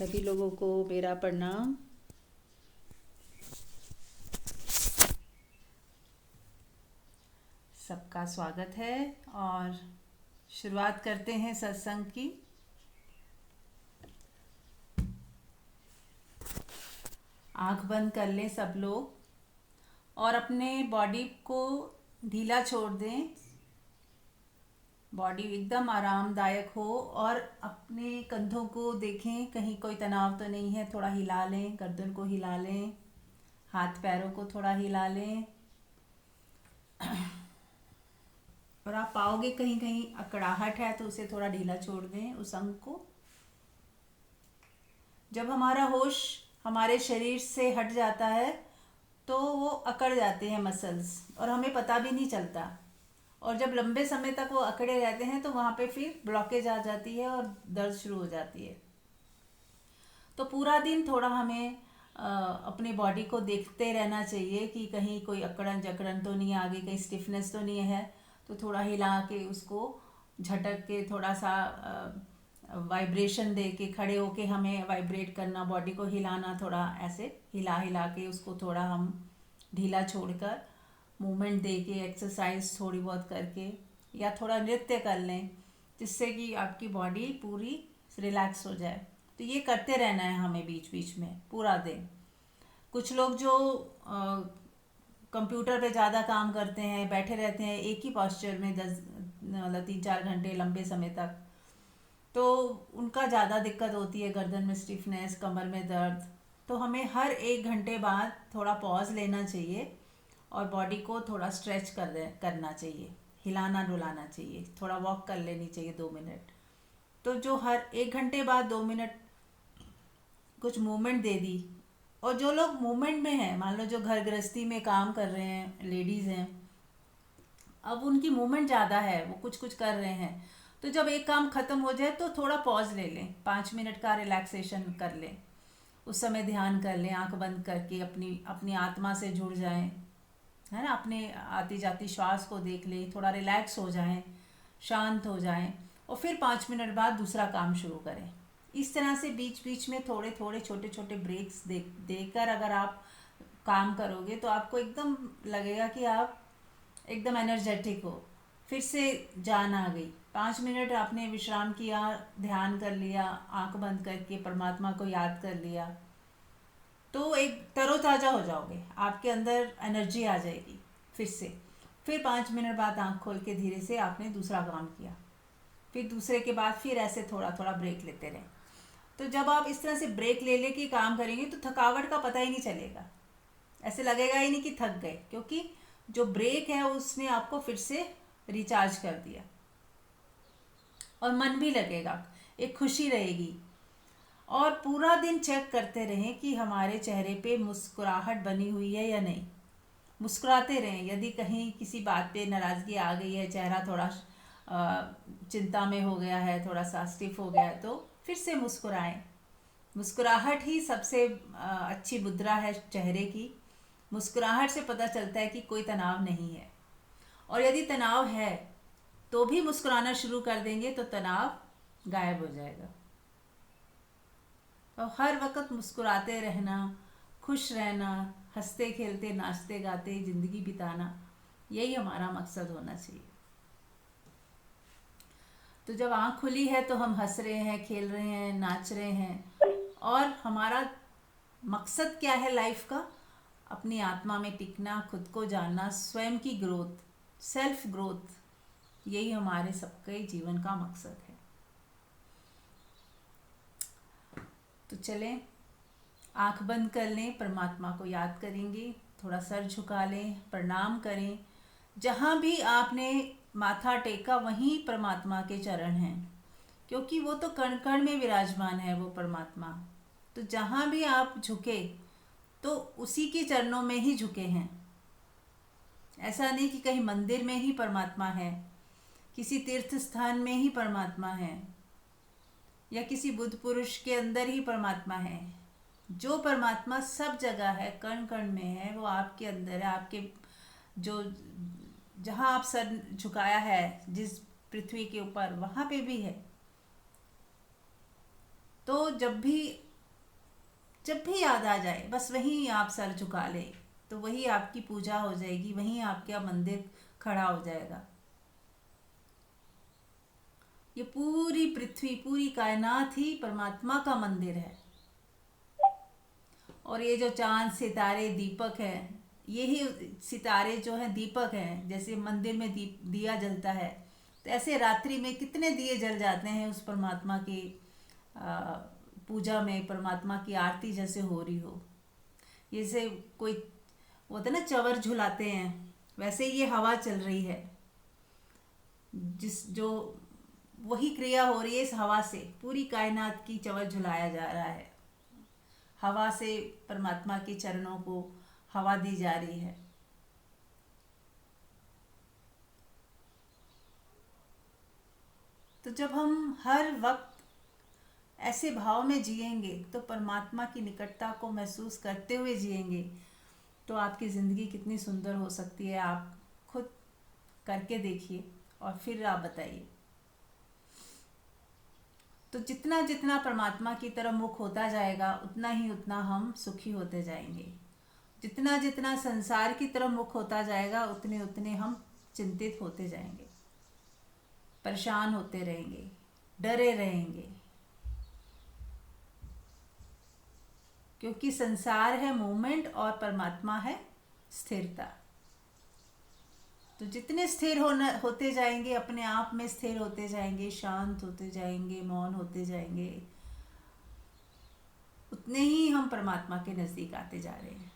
सभी लोगों को मेरा प्रणाम। सबका स्वागत है और शुरुआत करते हैं सत्संग की। आंख बंद कर लें सब लोग और अपने बॉडी को ढीला छोड़ दें। बॉडी एकदम आरामदायक हो और अपने कंधों को देखें, कहीं कोई तनाव तो नहीं है। थोड़ा हिला लें, गर्दन को हिला लें, हाथ पैरों को थोड़ा हिला लें। और आप पाओगे कहीं कहीं अकड़ाहट है तो उसे थोड़ा ढीला छोड़ दें उस अंग को। जब हमारा होश हमारे शरीर से हट जाता है तो वो अकड़ जाते हैं मसल्स और हमें पता भी नहीं चलता। और जब लंबे समय तक वो अकड़े रहते हैं तो वहाँ पे फिर ब्लॉकेज आ जाती है और दर्द शुरू हो जाती है। तो पूरा दिन थोड़ा हमें अपनी बॉडी को देखते रहना चाहिए कि कहीं कोई अकड़न जकड़न तो नहीं आ गई, कहीं स्टिफनेस तो नहीं है। तो थोड़ा हिला के उसको झटक के थोड़ा सा वाइब्रेशन दे के, खड़े होके हमें वाइब्रेट करना, बॉडी को हिलाना, थोड़ा ऐसे हिला हिला के उसको थोड़ा हम ढीला छोड़कर मूवमेंट दे के, एक्सरसाइज थोड़ी बहुत करके या थोड़ा नृत्य कर लें जिससे कि आपकी बॉडी पूरी रिलैक्स हो जाए। तो ये करते रहना है हमें बीच बीच में पूरा दिन। कुछ लोग जो कंप्यूटर पे ज़्यादा काम करते हैं, बैठे रहते हैं एक ही पोस्चर में 3-4 घंटे लंबे समय तक, तो उनका ज़्यादा दिक्कत होती है, गर्दन में स्टिफनेस, कमर में दर्द। तो हमें हर 1 घंटे बाद थोड़ा पॉज लेना चाहिए और बॉडी को थोड़ा स्ट्रेच करना चाहिए, हिलाना डुलाना चाहिए, थोड़ा वॉक कर लेनी चाहिए 2 मिनट। तो जो हर 1 घंटे बाद 2 मिनट कुछ मूवमेंट दे दी। और जो लोग मूवमेंट में हैं, मान लो जो घर गृहस्थी में काम कर रहे हैं, लेडीज़ हैं, अब उनकी मूवमेंट ज़्यादा है, वो कुछ कुछ कर रहे हैं, तो जब एक काम ख़त्म हो जाए तो थोड़ा पॉज ले लें, 5 मिनट का रिलैक्सेशन कर लें। उस समय ध्यान कर लें, आंख बंद करके अपनी अपनी आत्मा से जुड़ जाएं, है ना। अपने आती जाती श्वास को देख लें, थोड़ा रिलैक्स हो जाएं, शांत हो जाएं और फिर 5 मिनट बाद दूसरा काम शुरू करें। इस तरह से बीच बीच में थोड़े थोड़े छोटे छोटे ब्रेक्स देकर अगर आप काम करोगे तो आपको एकदम लगेगा कि आप एकदम एनर्जेटिक हो, फिर से जान आ गई। 5 मिनट आपने विश्राम किया, ध्यान कर लिया, आंख बंद करके परमात्मा को याद कर लिया, तो एक तरोताज़ा हो जाओगे, आपके अंदर एनर्जी आ जाएगी फिर से। फिर 5 मिनट बाद आंख खोल के धीरे से आपने दूसरा काम किया, फिर दूसरे के बाद फिर ऐसे थोड़ा थोड़ा ब्रेक लेते रहें। तो जब आप इस तरह से ब्रेक ले लेके काम करेंगे तो थकावट का पता ही नहीं चलेगा, ऐसे लगेगा ही नहीं कि थक गए, क्योंकि जो ब्रेक है उसने आपको फिर से रिचार्ज कर दिया। और मन भी लगेगा, एक खुशी रहेगी। और पूरा दिन चेक करते रहें कि हमारे चेहरे पे मुस्कुराहट बनी हुई है या नहीं। मुस्कुराते रहें। यदि कहीं किसी बात पे नाराज़गी आ गई है, चेहरा थोड़ा चिंता में हो गया है, थोड़ा सा स्टिफ हो गया है, तो फिर से मुस्कुराएं। मुस्कुराहट ही सबसे अच्छी मुद्रा है चेहरे की। मुस्कुराहट से पता चलता है कि कोई तनाव नहीं है। और यदि तनाव है तो भी मुस्कुराना शुरू कर देंगे तो तनाव गायब हो जाएगा। तो हर वक्त मुस्कुराते रहना, खुश रहना, हंसते खेलते नाचते गाते ज़िंदगी बिताना, यही हमारा मकसद होना चाहिए। तो जब आँख खुली है तो हम हंस रहे हैं, खेल रहे हैं, नाच रहे हैं। और हमारा मकसद क्या है लाइफ का? अपनी आत्मा में टिकना, खुद को जानना, स्वयं की ग्रोथ, सेल्फ ग्रोथ, यही हमारे सबके जीवन का मकसद है। तो चलें, आंख बंद कर लें, परमात्मा को याद करेंगे, थोड़ा सर झुका लें, प्रणाम करें। जहाँ भी आपने माथा टेका वहीं परमात्मा के चरण हैं, क्योंकि वो तो कण कण में विराजमान है वो परमात्मा। तो जहाँ भी आप झुके तो उसी के चरणों में ही झुके हैं। ऐसा नहीं कि कहीं मंदिर में ही परमात्मा है, किसी तीर्थ स्थान में ही परमात्मा है, या किसी बुद्ध पुरुष के अंदर ही परमात्मा है। जो परमात्मा सब जगह है, कण कण में है, वो आपके अंदर है। आपके जो जहाँ आप सर झुकाया है, जिस पृथ्वी के ऊपर, वहाँ पे भी है। तो जब भी जब भी याद आ जाए बस वहीं आप सर झुका लें, तो वही आपकी पूजा हो जाएगी, वहीं आपका मंदिर खड़ा हो जाएगा। ये पूरी पृथ्वी, पूरी कायनात ही परमात्मा का मंदिर है। और ये जो चांद सितारे दीपक है, यही सितारे जो हैं दीपक हैं। जैसे मंदिर में दिया जलता है, तो ऐसे रात्रि में कितने दिए जल जाते हैं उस परमात्मा की आ, पूजा में, परमात्मा की आरती जैसे हो रही हो। जैसे कोई होता है ना, चवर झुलाते हैं, वैसे ये हवा चल रही है, जिस जो वही क्रिया हो रही है इस हवा से। पूरी कायनात की चवर झुलाया जा रहा है, हवा से परमात्मा के चरणों को हवा दी जा रही है। तो जब हम हर वक्त ऐसे भाव में जिएंगे, तो परमात्मा की निकटता को महसूस करते हुए जिएंगे, तो आपकी ज़िंदगी कितनी सुंदर हो सकती है। आप खुद करके देखिए और फिर आप बताइए। तो जितना जितना परमात्मा की तरफ मुख होता जाएगा, उतना ही उतना हम सुखी होते जाएंगे। जितना जितना संसार की तरफ मुख होता जाएगा, उतने उतने हम चिंतित होते जाएंगे, परेशान होते रहेंगे, डरे रहेंगे। क्योंकि संसार है मूवमेंट और परमात्मा है स्थिरता। तो जितने स्थिर होते जाएंगे, अपने आप में स्थिर होते जाएंगे, शांत होते जाएंगे, मौन होते जाएंगे, उतने ही हम परमात्मा के नज़दीक आते जा रहे हैं।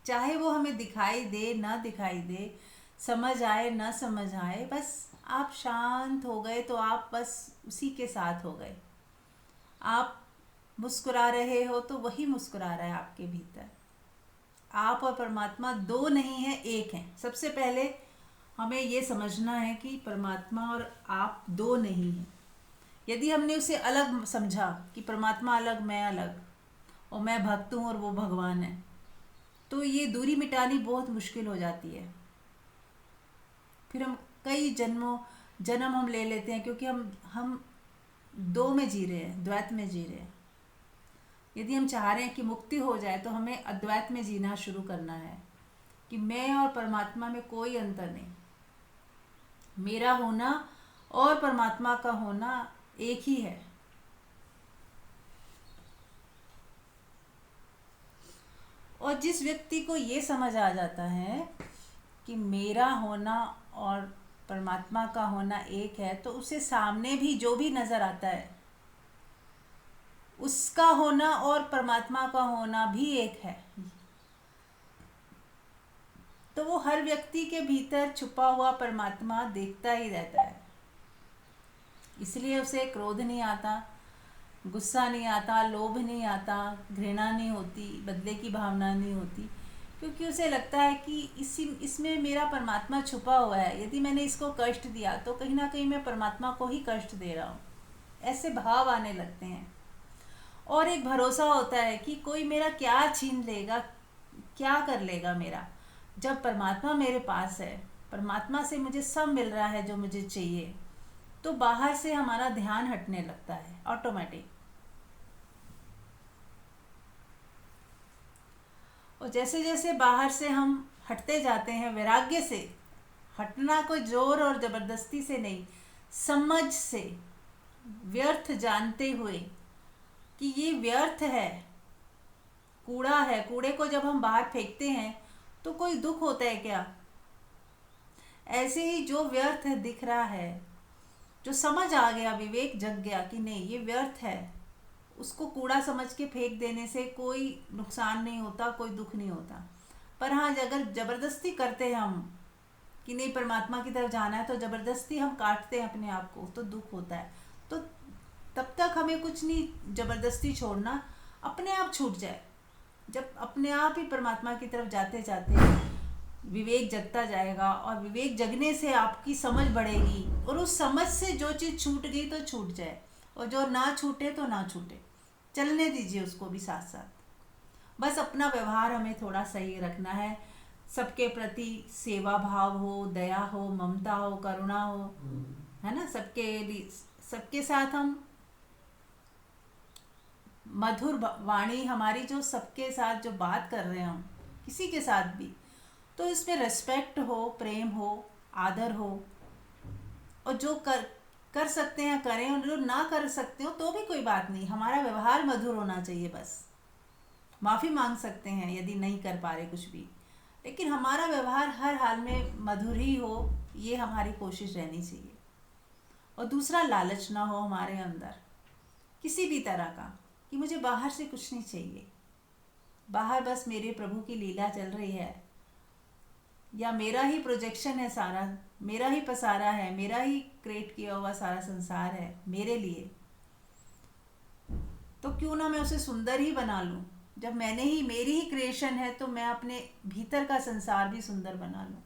चाहे वो हमें दिखाई दे ना दिखाई दे, समझ आए ना समझ आए, बस आप शांत हो गए तो आप बस उसी के साथ हो गए। आप मुस्कुरा रहे हो तो वही मुस्कुरा रहा है आपके भीतर। आप और परमात्मा दो नहीं है, एक हैं। सबसे पहले हमें ये समझना है कि परमात्मा और आप दो नहीं हैं। यदि हमने उसे अलग समझा कि परमात्मा अलग, मैं अलग, और मैं भक्त हूँ और वो भगवान है, तो ये दूरी मिटानी बहुत मुश्किल हो जाती है। फिर हम कई जन्म हम ले लेते हैं, क्योंकि हम दो में जी रहे हैं, द्वैत में जी रहे हैं। यदि हम चाह रहे हैं कि मुक्ति हो जाए, तो हमें अद्वैत में जीना शुरू करना है कि मैं और परमात्मा में कोई अंतर नहीं, मेरा होना और परमात्मा का होना एक ही है। और जिस व्यक्ति को ये समझ आ जाता है कि मेरा होना और परमात्मा का होना एक है, तो उसे सामने भी जो भी नज़र आता है, उसका होना और परमात्मा का होना भी एक है। तो वो हर व्यक्ति के भीतर छुपा हुआ परमात्मा देखता ही रहता है। इसलिए उसे क्रोध नहीं आता, गुस्सा नहीं आता, लोभ नहीं आता, घृणा नहीं होती, बदले की भावना नहीं होती, क्योंकि उसे लगता है कि इसमें मेरा परमात्मा छुपा हुआ है। यदि मैंने इसको कष्ट दिया, तो कहीं ना कहीं मैं परमात्मा को ही कष्ट दे रहा हूँ। ऐसे भाव आने लगते हैं। और एक भरोसा होता है कि कोई मेरा क्या छीन लेगा, क्या कर लेगा मेरा। जब परमात्मा मेरे पास है, परमात्मा से मुझे सब मिल रहा है जो मुझे चाहिए, तो बाहर से हमारा ध्यान हटने लगता है ऑटोमेटिक। और जैसे जैसे बाहर से हम हटते जाते हैं, वैराग्य से हटना, कोई जोर और ज़बरदस्ती से नहीं, समझ से, व्यर्थ जानते हुए कि ये व्यर्थ है, कूड़ा है। कूड़े को जब हम बाहर फेंकते हैं तो कोई दुख होता है क्या? ऐसे ही जो व्यर्थ है दिख रहा है, जो समझ आ गया, विवेक जग गया कि नहीं ये व्यर्थ है, उसको कूड़ा समझ के फेंक देने से कोई नुकसान नहीं होता, कोई दुख नहीं होता। पर हाँ, अगर ज़बरदस्ती करते हैं हम कि नहीं परमात्मा की तरफ जाना है, तो ज़बरदस्ती हम काटते हैं अपने आप को, तो दुख होता है। तो तब तक हमें कुछ नहीं ज़बरदस्ती छोड़ना, अपने आप छूट जाए। जब अपने आप ही परमात्मा की तरफ जाते जाते विवेक जगता जाएगा, और विवेक जगने से आपकी समझ बढ़ेगी, और उस समझ से जो चीज़ छूट गई तो छूट जाए, और जो ना छूटे तो ना छूटे, चलने दीजिए उसको भी साथ साथ। बस अपना व्यवहार हमें थोड़ा सही रखना है, सबके प्रति सेवा भाव हो, दया हो, ममता हो, करुणा हो, है ना। सबके साथ हम मधुर वाणी हमारी जो सबके साथ जो बात कर रहे हैं हम, किसी के साथ भी, तो इसमें रिस्पेक्ट हो, प्रेम हो, आदर हो, और जो कर कर सकते हैं करें, और जो ना कर सकते हो तो भी कोई बात नहीं, हमारा व्यवहार मधुर होना चाहिए बस। माफ़ी मांग सकते हैं यदि नहीं कर पा रहे कुछ भी, लेकिन हमारा व्यवहार हर हाल में मधुर ही हो, ये हमारी कोशिश रहनी चाहिए। और दूसरा, लालच ना हो हमारे अंदर किसी भी तरह का, कि मुझे बाहर से कुछ नहीं चाहिए, बाहर बस मेरे प्रभु की लीला चल रही है, या मेरा ही प्रोजेक्शन है सारा, मेरा ही पसारा है, मेरा ही क्रिएट किया हुआ सारा संसार है मेरे लिए, तो क्यों ना मैं उसे सुंदर ही बना लूं। जब मैंने ही, मेरी ही क्रिएशन है, तो मैं अपने भीतर का संसार भी सुंदर बना लूं।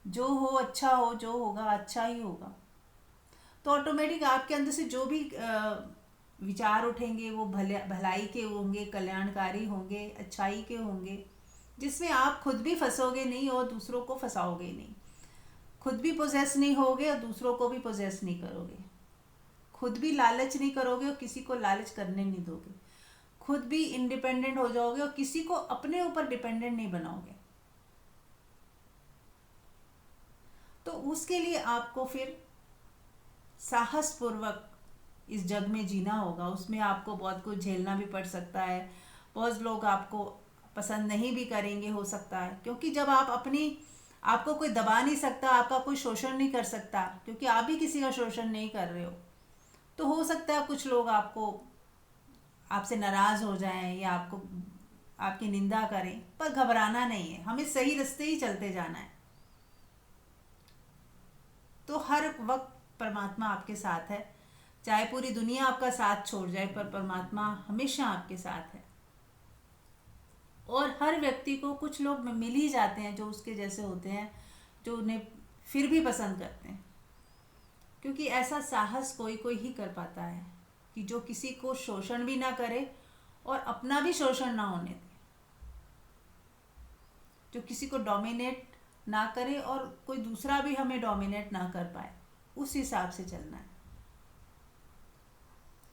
जो हो अच्छा हो, जो होगा अच्छा ही होगा। तो ऑटोमेटिक आपके अंदर से जो भी विचार उठेंगे वो भलाई के होंगे, कल्याणकारी होंगे, अच्छाई के होंगे, जिसमें आप खुद भी फंसोगे नहीं और दूसरों को फंसाओगे नहीं। खुद भी पोजेस नहीं होगे और दूसरों को भी पोजेस नहीं करोगे। खुद भी लालच नहीं करोगे और किसी को लालच करने नहीं दोगे। खुद भी इंडिपेंडेंट हो जाओगे और किसी को अपने ऊपर डिपेंडेंट नहीं बनाओगे। तो उसके लिए आपको फिर साहस पूर्वक इस जग में जीना होगा। उसमें आपको बहुत कुछ झेलना भी पड़ सकता है, बहुत लोग आपको पसंद नहीं भी करेंगे हो सकता है, क्योंकि जब आप अपनी, आपको कोई दबा नहीं सकता, आपका कोई शोषण नहीं कर सकता, क्योंकि आप भी किसी का शोषण नहीं कर रहे हो। तो हो सकता है कुछ लोग आपको, आपसे नाराज़ हो जाएं या आपको, आपकी निंदा करें, पर घबराना नहीं है, हमें सही रास्ते ही चलते जाना है। तो हर वक्त परमात्मा आपके साथ है, चाहे पूरी दुनिया आपका साथ छोड़ जाए, पर परमात्मा हमेशा आपके साथ है। और हर व्यक्ति को कुछ लोग मिल ही जाते हैं जो उसके जैसे होते हैं, जो उन्हें फिर भी पसंद करते हैं, क्योंकि ऐसा साहस कोई कोई ही कर पाता है कि जो किसी को शोषण भी ना करे और अपना भी शोषण ना होने दे, जो किसी को डोमिनेट ना करे और कोई दूसरा भी हमें डोमिनेट ना कर पाए, उस हिसाब से चलना है।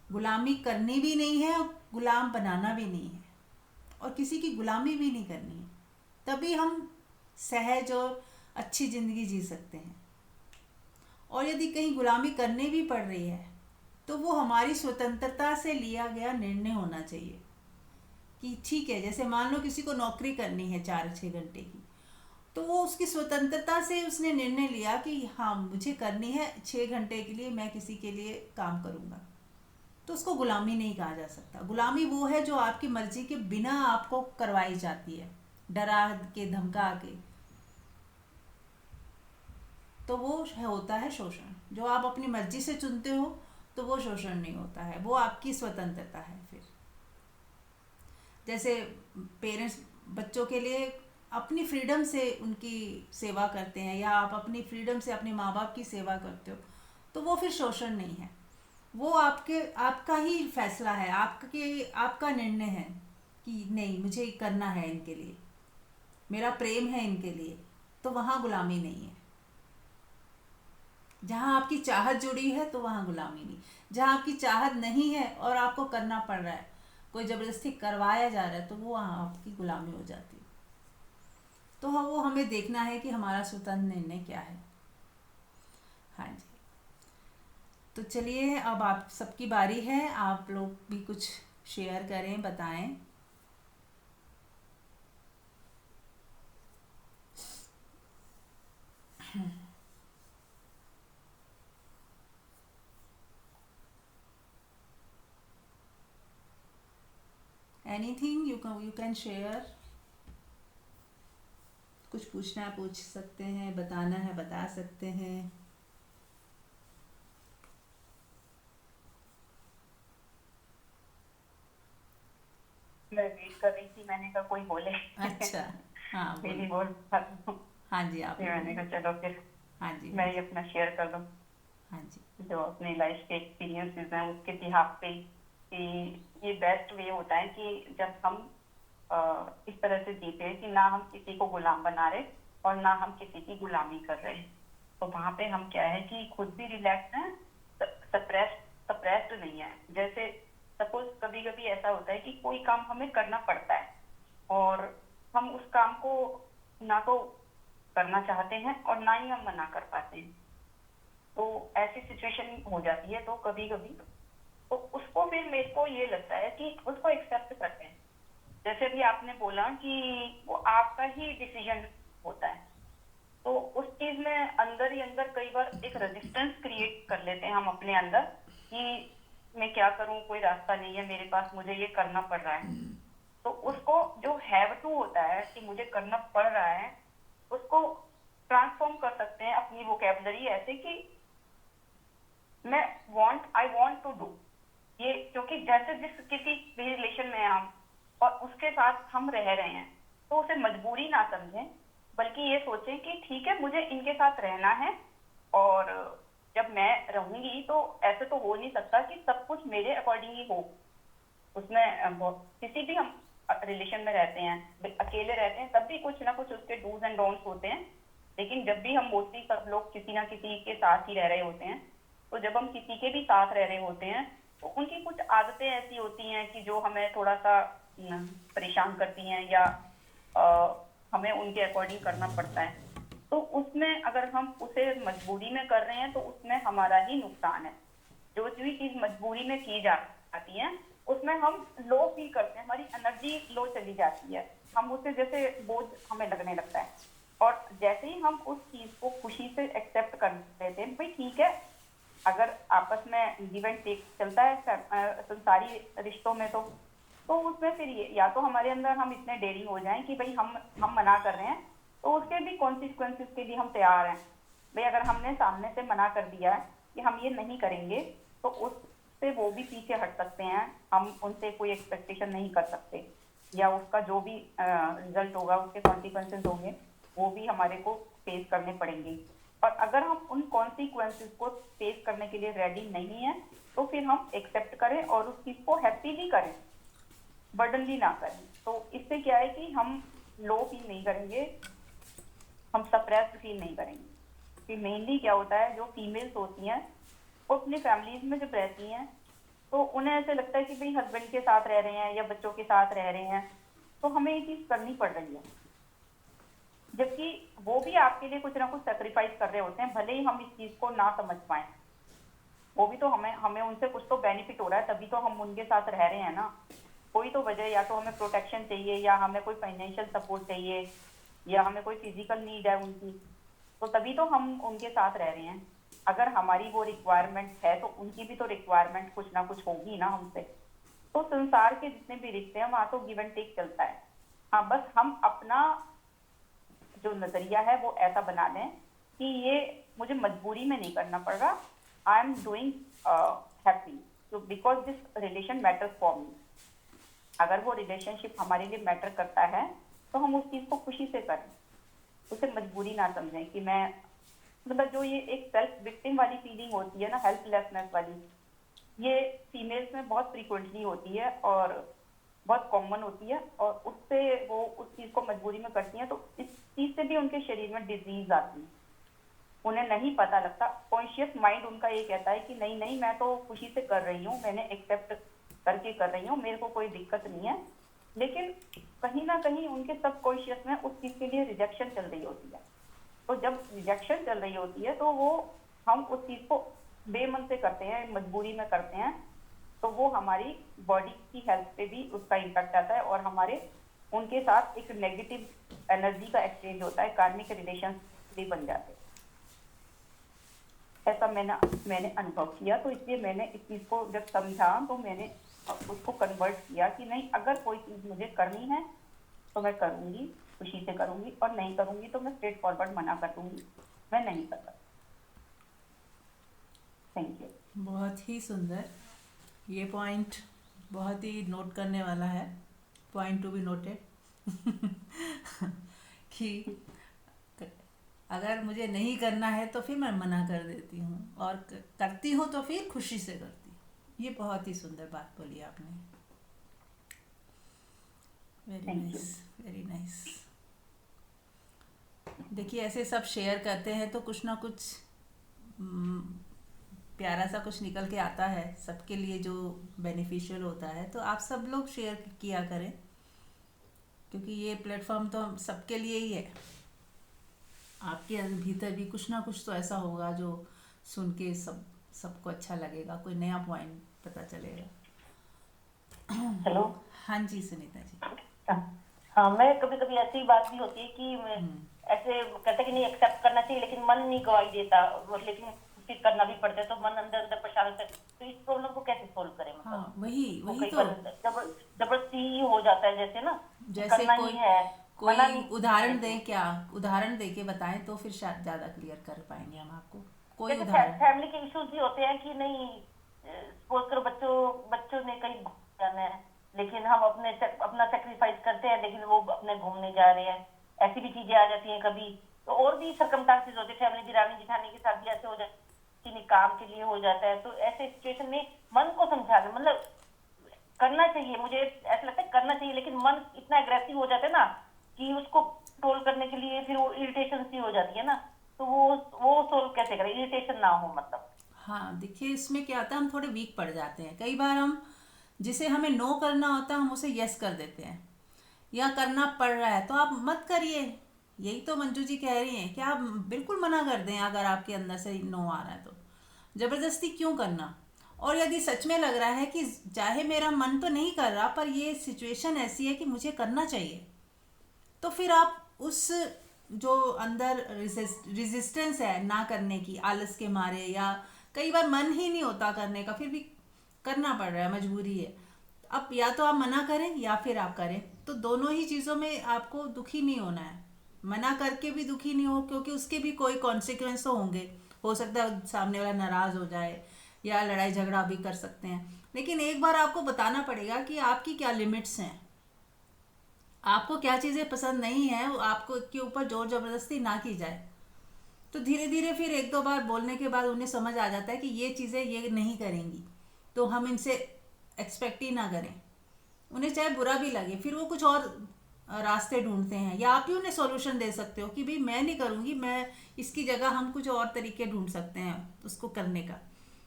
गुलामी करनी भी नहीं है और गुलाम बनाना भी नहीं है, और किसी की गुलामी भी नहीं करनी है। तभी हम सहज और अच्छी ज़िंदगी जी सकते हैं। और यदि कहीं गुलामी करने भी पड़ रही है, तो वो हमारी स्वतंत्रता से लिया गया निर्णय होना चाहिए कि ठीक है, जैसे मान लो किसी को नौकरी करनी है 4-6 घंटे की, तो वो उसकी स्वतंत्रता से उसने निर्णय लिया कि हाँ मुझे करनी है, 6 घंटे के लिए मैं किसी के लिए काम करूँगा, तो उसको गुलामी नहीं कहा जा सकता। गुलामी वो है जो आपकी मर्जी के बिना आपको करवाई जाती है, डरा के, धमका के, तो वो होता है शोषण। जो आप अपनी मर्जी से चुनते हो तो वो शोषण नहीं होता है, वो आपकी स्वतंत्रता है। फिर जैसे पेरेंट्स बच्चों के लिए अपनी फ्रीडम से उनकी सेवा करते हैं, या आप अपनी फ्रीडम से अपने माँ बाप की सेवा करते हो, तो वो फिर शोषण नहीं है। वो आपके, आपका ही फैसला है, आपके, आपका निर्णय है कि नहीं मुझे करना है इनके लिए, मेरा प्रेम है इनके लिए, तो वहाँ गुलामी नहीं है। जहाँ आपकी चाहत जुड़ी है तो वहाँ गुलामी नहीं। जहाँ आपकी चाहत नहीं है और आपको करना पड़ रहा है, कोई ज़बरदस्ती करवाया जा रहा है, तो वो वहाँ आपकी गुलामी हो जाती है। तो वो हमें देखना है कि हमारा स्वतंत्र निर्णय क्या है। हाँ जी, तो चलिए अब आप सबकी बारी है, आप लोग भी कुछ शेयर करें, बताएं। Anything you can share. कुछ पूछना है पूछ सकते हैं, बताना है बता सकते हैं। मैं वेट कर रही थी, मैंने कहा कोई बोले। अच्छा, हाँ मैं बोलो। नहीं बोल पाती हूँ, हाँ जी, आप ही फिर मैंने बोलो। कहा चलो फिर हाँ जी, हाँ मैं ही जी। अपना शेयर कर दूँ हाँ जी। जो अपनी लाइफ के एक्सपीरियंसेस हैं उसके बिहाफ पे, कि ये बेस्ट वे होता है कि जब हम इस तरह से जीते हैं कि ना हम किसी को गुलाम बना रहे और ना हम किसी की गुलामी कर रहे हैं। तो वहाँ पे हम क्या है कि खुद भी रिलैक्स हैं, सप्रेस्ड सप्रेस्ड नहीं है। जैसे सपोज कभी कभी ऐसा होता है कि कोई काम हमें करना पड़ता है और हम उस काम को ना तो करना चाहते हैं और ना ही हम मना कर पाते हैं। तो ऐसी सिचुएशन हो जाती है तो कभी कभी तो उसको फिर मेरे को ये लगता है कि उसको एक्सेप्ट करते हैं। जैसे भी आपने बोला कि वो आपका ही डिसीजन होता है, तो उस चीज में अंदर ही अंदर कई बार एक रेजिस्टेंस क्रिएट कर लेते हैं हम अपने अंदर कि मैं क्या करूं, कोई रास्ता नहीं है मेरे पास, मुझे ये करना पड़ रहा है। तो उसको जो हैव टू होता है कि मुझे करना पड़ रहा है, उसको ट्रांसफॉर्म कर सकते हैं अपनी वोकेबलरी ऐसे कि मैं आई वांट टू डू ये। क्योंकि जैसे जिस किसी भी रिलेशन में हम और उसके साथ हम रह रहे हैं, तो उसे मजबूरी ना समझें, बल्कि ये सोचें कि ठीक है मुझे इनके साथ रहना है और जब मैं रहूंगी तो ऐसे तो हो नहीं सकता कि सब कुछ मेरे अकॉर्डिंग ही हो। उसमें किसी भी हम रिलेशन में रहते हैं, अकेले रहते हैं, तब भी कुछ ना कुछ उसके डूज एंड डोंट्स होते हैं। लेकिन जब भी हम मोस्टली सब लोग किसी ना किसी के साथ ही रह रहे होते हैं, तो जब हम किसी के भी साथ रह रहे होते हैं तो उनकी कुछ आदतें ऐसी होती हैं कि जो हमें थोड़ा सा परेशान करती हैं या अ, हमें उनके अकॉर्डिंग करना पड़ता है। तो उसमें अगर हम उसे मजबूरी में कर रहे हैं तो उसमें हमारा ही नुकसान है। जो भी चीज मजबूरी में की जाती है उसमें हम लो फील करते हैं, हमारी एनर्जी लो चली जाती है, हम उसे जैसे बोझ हमें लगने लगता है। और जैसे ही हम उस चीज को खुशी से एक्सेप्ट कर लेते हैं, भाई ठीक है, अगर आपस में गिव एंड टेक चलता है संसारी रिश्तों में, तो उसमें फिर ये या तो हमारे अंदर हम इतने डेयरिंग हो जाएं कि भाई हम मना कर रहे हैं तो उसके भी कॉन्सिक्वेंसेस के लिए हम तैयार हैं। भाई अगर हमने सामने से मना कर दिया है कि हम ये नहीं करेंगे, तो उससे वो भी पीछे हट सकते हैं, हम उनसे कोई एक्सपेक्टेशन नहीं कर सकते, या उसका जो भी रिजल्ट होगा, उसके कॉन्सिक्वेंसेस होंगे, वो भी हमारे को फेस करने पड़ेंगे। और अगर हम उन कॉन्सिक्वेंसेस को फेस करने के लिए रेडी नहीं है, तो फिर हम एक्सेप्ट करें और उस चीज को हैप्पीली करें, बर्डनली ना करें। तो इससे क्या है कि हम लो फील नहीं करेंगे, हम सप्रेस्ड फील नहीं करेंगे। कि मेनली क्या होता है, जो फीमेल्स होती हैं वो अपनी फैमिलीज में जब रहती हैं तो उन्हें ऐसे लगता है कि भाई हस्बैंड के साथ रह रहे हैं या बच्चों के साथ रह रहे हैं तो हमें ये चीज करनी पड़ रही है, जबकि वो भी आपके लिए कुछ ना कुछ सेक्रीफाइस कर रहे होते हैं, भले ही हम इस चीज को ना समझ पाए। वो भी तो हमें हमें उनसे कुछ तो बेनिफिट हो रहा है, तभी तो हम उनके साथ रह रहे हैं ना। कोई तो वजह, या तो हमें प्रोटेक्शन चाहिए, या हमें कोई फाइनेंशियल सपोर्ट चाहिए, या हमें कोई फिजिकल नीड है उनकी, तो तभी तो हम उनके साथ रह रहे हैं। अगर हमारी वो रिक्वायरमेंट है तो उनकी भी तो रिक्वायरमेंट कुछ ना कुछ होगी ना हमसे। तो संसार के जितने भी रिश्ते हैं वहां तो गिव एंड टेक चलता है। हाँ, बस हम अपना जो नजरिया है वो ऐसा बना लें कि ये मुझे मजबूरी में नहीं करना पड़ रहा, आई एम डूइंग हैप्पी, तो because this relation matters for me. अगर वो रिलेशनशिप हमारे लिए मैटर करता है तो हम उस चीज को खुशी से करें, उसे मजबूरी ना समझें कि मैं, मतलब जो ये एक सेल्फ विक्टिम वाली फीलिंग होती है ना, हेल्पलेसनेस वाली, ये फीमेल्स में बहुत फ्रीक्वेंटली होती है और बहुत कॉमन होती है, और उससे वो उस चीज को मजबूरी में करती हैं, तो इस चीज से भी उनके शरीर में डिजीज आती है। उन्हें नहीं पता लगता, कॉन्शियस माइंड उनका ये कहता है कि नहीं नहीं, मैं तो खुशी से कर रही हूँ, मैंने एक्सेप्ट करके कर रही हूँ, मेरे को कोई दिक्कत नहीं है। लेकिन कहीं ना कहीं उनके सबकॉन्शियस में उस चीज के लिए रिजेक्शन चल रही होती है। तो जब रिजेक्शन चल रही होती है तो वो, हम उस चीज को बेमन से करते हैं, मजबूरी में करते हैं, तो वो हमारी बॉडी की हेल्थ पे भी उसका इम्पैक्ट आता है, और हमारे उनके साथ एक नेगेटिव एनर्जी का एक्सचेंज होता है, कार्मिक रिलेशन भी बन जाते हैं। ऐसा मैंने अनुभव किया, तो इसलिए मैंने इस चीज को जब समझा तो मैंने उसको कन्वर्ट किया कि नहीं, अगर कोई चीज मुझे करनी है तो मैं करूंगी, खुशी से करूंगी, और नहीं करूंगी तो मैं स्ट्रेट फॉरवर्ड मना कर दूंगी, मैं नहीं कर सकती। Thank you. बहुत ही सुंदर। ये पॉइंट बहुत ही नोट करने वाला है, पॉइंट टू बी नोटेड कि अगर मुझे नहीं करना है तो फिर मैं मना कर देती हूँ, और करती हूँ तो फिर खुशी से करती हूँ। ये बहुत ही सुंदर बात बोली आपने। Very thank you. Nice, very nice. देखिए, ऐसे सब शेयर करते हैं तो कुछ ना कुछ प्यारा सा कुछ निकल के आता है सबके लिए जो बेनिफिशियल होता है, तो आप सब लोग शेयर किया करें, क्योंकि ये प्लेटफॉर्म तो हम सबके लिए ही है। आपके भीतर भी कुछ ना कुछ तो ऐसा होगा जो सुन के सबको अच्छा लगेगा, कोई नया पॉइंट पता चलेगा। हेलो। हाँ जी सुनीता जी। हाँ, मैं कभी कभी ऐसी बात भी होती है कि मैं हम्म। ऐसे कहते कि नहीं एक्सेप्ट करना चाहिए, लेकिन मन नहीं गवाही देता, और लेकिन फिर करना भी पड़ता है, तो मन अंदर अंदर परेशान होता है। तो इस प्रॉब्लम को कैसे सोल्व करें? हाँ मतलब वही वो वही कई तो। बार जबरदस्ती ही हो जाता है, जैसे ना कि जैसे करना ही कोई है, कोई मना नहीं उदाहरण दे, लेकिन क्या उदाहरण दे के बताएं तो फिर शायद ज़्यादा क्लियर कर पाएंगे हम आपको। कोई जैसे उदाहरण। फैमिली के इश्यूज भी होते हैं कि नहीं, सपोज करो बच्चों बच्चों ने कहीं जाना है, लेकिन हम अपना सेक्रीफाइस करते हैं, लेकिन वो अपने घूमने जा रहे हैं, ऐसी भी चीजें आ जाती हैं कभी। तो और भी सर्कमस्टांसेस होते हैं, फैमिली दिरानी जिठानी के साथ भी ऐसे हो जाता है कि नहीं काम के लिए हो जाता है। तो ऐसे सिचुएशन में मन को समझा दे, मतलब करना चाहिए, मुझे ऐसा लगता है करना चाहिए, लेकिन मन इतना एग्रेसिव हो जाता है ना कि उसको कंट्रोल करने के लिए फिर वो इरिटेशन सी हो जाती है ना। तो वो सोल्व कैसे करें, इरिटेशन ना हो मतलब। हाँ देखिए, इसमें क्या होता है, हम थोड़े वीक पड़ जाते हैं कई बार। हम जिसे हमें नो करना होता है हम उसे यस कर देते हैं, या करना पड़ रहा है तो आप मत करिए। यही तो मंजू जी कह रही हैं कि आप बिल्कुल मना कर दें, अगर आपके अंदर से नो आ रहा है तो ज़बरदस्ती क्यों करना। और यदि सच में लग रहा है कि चाहे मेरा मन तो नहीं कर रहा पर ये सिचुएशन ऐसी है कि मुझे करना चाहिए, तो फिर आप उस जो अंदर रेजिस्टेंस है ना करने की, आलस के मारे, या कई बार मन ही नहीं होता करने का फिर भी करना पड़ रहा है, मजबूरी है। अब या तो आप मना करें या फिर आप करें, तो दोनों ही चीज़ों में आपको दुखी नहीं होना है। मना करके भी दुखी नहीं हो, क्योंकि उसके भी कोई कॉन्सिक्वेंस तो होंगे। हो सकता है सामने वाला नाराज़ हो जाए या लड़ाई झगड़ा भी कर सकते हैं, लेकिन एक बार आपको बताना पड़ेगा कि आपकी क्या लिमिट्स हैं, आपको क्या चीज़ें पसंद नहीं है, वो आपको के ऊपर जोर ज़बरदस्ती ना की जाए। तो धीरे धीरे फिर एक दो बार बोलने के बाद उन्हें समझ आ जाता है कि ये चीज़ें ये नहीं करेंगी, तो हम इनसे एक्सपेक्ट ही ना करें। उन्हें चाहे बुरा भी लगे, फिर वो कुछ और रास्ते ढूंढते हैं, या आप ही उन्हें सॉल्यूशन दे सकते हो कि भाई मैं नहीं करूँगी, मैं इसकी जगह हम कुछ और तरीके ढूंढ सकते हैं उसको करने का,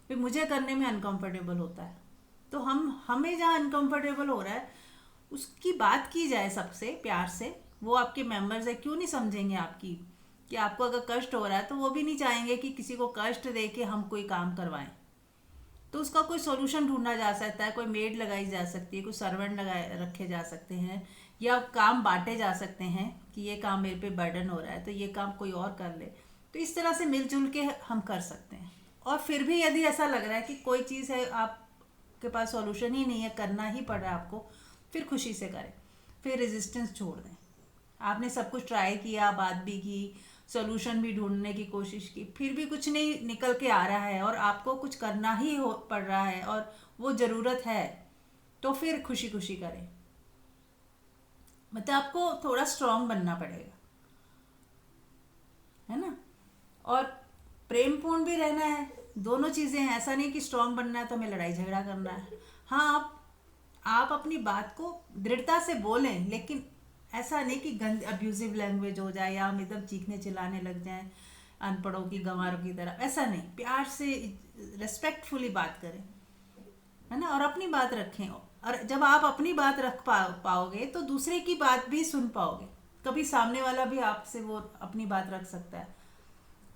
फिर मुझे करने में अनकंफर्टेबल होता है। तो हमें जहाँ अनकंफर्टेबल हो रहा है उसकी बात की जाए सबसे प्यार से। वो आपके मेंबर्स है, क्यों नहीं समझेंगे आपकी, कि आपको अगर कष्ट हो रहा है तो वो भी नहीं चाहेंगे कि किसी को कष्ट दे के हम कोई काम करवाएं। तो उसका कोई सॉल्यूशन ढूंढा जा सकता है, कोई मेड लगाई जा सकती है, कोई सर्वेंट लगाए रखे जा सकते हैं, या काम बांटे जा सकते हैं कि ये काम मेरे पे बर्डन हो रहा है तो ये काम कोई और कर ले। तो इस तरह से मिलजुल के हम कर सकते हैं। और फिर भी यदि ऐसा लग रहा है कि कोई चीज़ है आपके पास सॉल्यूशन ही नहीं है, करना ही पड़ रहा है आपको, फिर खुशी से करें, फिर रेजिस्टेंस छोड़ दें। आपने सब कुछ ट्राई किया, बात भी की, सॉल्यूशन भी ढूंढने की कोशिश की, फिर भी कुछ नहीं निकल के आ रहा है और आपको कुछ करना ही हो पड़ रहा है और वो ज़रूरत है, तो फिर खुशी खुशी करें। मतलब आपको थोड़ा स्ट्रांग बनना पड़ेगा, है ना। और प्रेमपूर्ण भी रहना है, दोनों चीज़ें हैं। ऐसा नहीं कि स्ट्रांग बनना है तो हमें लड़ाई झगड़ा करना है। हाँ, आप अपनी बात को दृढ़ता से बोलें, लेकिन ऐसा नहीं कि गंद अब्यूजिव लैंग्वेज हो जाए या हम एकदम चीखने चिल्लाने लग जाएं अनपढ़ों की गंवारों की तरह। ऐसा नहीं, प्यार से रेस्पेक्टफुली बात करें, है ना, और अपनी बात रखें। और जब आप अपनी बात रख पाओगे तो दूसरे की बात भी सुन पाओगे। कभी सामने वाला भी आपसे वो अपनी बात रख सकता है,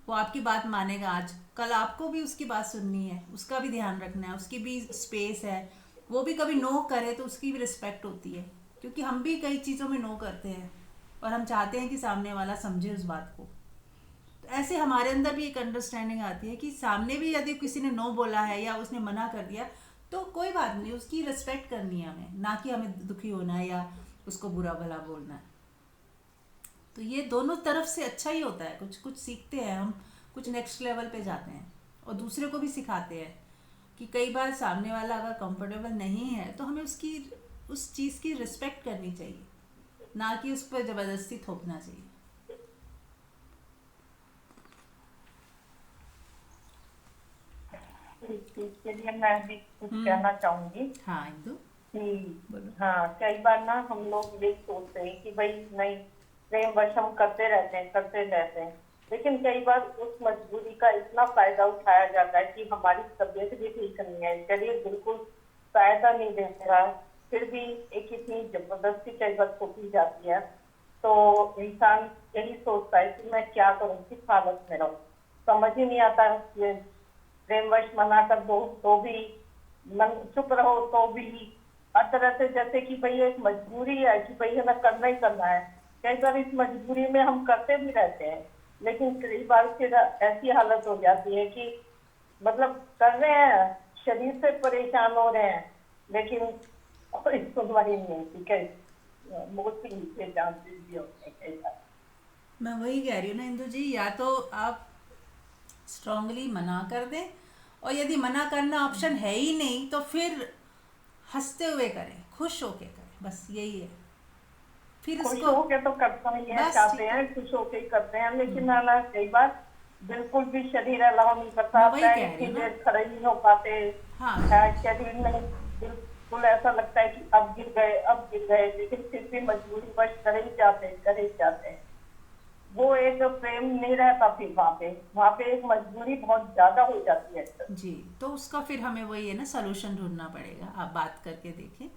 वो आपकी बात मानेगा, आज कल आपको भी उसकी बात सुननी है, उसका भी ध्यान रखना है, उसकी भी स्पेस है। वो भी कभी नो करे तो उसकी भी रिस्पेक्ट होती है, क्योंकि हम भी कई चीज़ों में नो करते हैं और हम चाहते हैं कि सामने वाला समझे उस बात को। तो ऐसे हमारे अंदर भी एक अंडरस्टैंडिंग आती है कि सामने भी यदि किसी ने नो बोला है या उसने मना कर दिया तो कोई बात नहीं, उसकी रिस्पेक्ट करनी है हमें, ना कि हमें दुखी होना है या उसको बुरा भला बोलना है। तो ये दोनों तरफ से अच्छा ही होता है, कुछ कुछ सीखते हैं हम, कुछ नेक्स्ट लेवल पे जाते हैं और दूसरे को भी सिखाते हैं कि कई बार सामने वाला अगर कंफर्टेबल नहीं है तो हमें उसकी उस चीज़ की रिस्पेक्ट करनी चाहिए, ना कि उस पर ज़बरदस्ती थोपना चाहिए। इसके लिए मैं भी कुछ कहना चाहूंगी हाँ इंदु कि बोलो। हाँ, कई बार ना हम लोग यही सोचते हैं कि भाई नहीं, प्रेम वर्ष हम करते रहते हैं, करते रहते हैं, लेकिन कई बार उस मजबूरी का इतना फायदा उठाया जाता है कि हमारी तबीयत भी ठीक नहीं है, शरीर बिल्कुल सहायता नहीं दे रहा है, फिर भी एक इतनी जबरदस्ती कई बार थोपी जाती है। तो इंसान यही सोचता है कि मैं क्या करूं, किस हालत में रहूं, समझ ही नहीं आता है। ये प्रेमवश मना कर दो तो भी, मन चुप रहो तो भी, हर तरह से जैसे कि भाई एक मजबूरी है कि भाई हमें करना ही करना है। कई बार इस मजबूरी में हम करते भी रहते हैं, लेकिन कई बार फिर ऐसी हालत हो जाती है कि मतलब कर रहे हैं, शरीर से परेशान हो रहे हैं, लेकिन कोई सुनवाई नहीं होती। कई मोस्टली से चांसेस भी होते हैं कई बार। मैं वही कह रही हूँ ना इंदु जी, या तो आप स्ट्रांगली मना कर दें, और यदि मना करना ऑप्शन है ही नहीं तो फिर हंसते हुए करें, खुश होके करें, बस यही है। फिर खुश उसको होके तो करते ही है, बस चाहते ठीक है। हैं खुश होके ही करते हैं, लेकिन है ना कई बार बिल्कुल भी शरीर अलाउ नहीं करता, मैं वही पैर कह रही इतनी हूँ ना। देर खड़े नहीं हो पाते। हाँ, शरीर में बिल्कुल ऐसा लगता है कि अब गिर गए अब गिर गए, लेकिन फिर भी मजबूरी बस करे ही जाते हैं। वो एक प्रेम नहीं रहता, फिर वहां पे एक मजबूरी बहुत ज्यादा हो जाती है। जी, तो उसका फिर हमें वही है ना, सोल्यूशन ढूंढना पड़ेगा। आप बात करके देखें,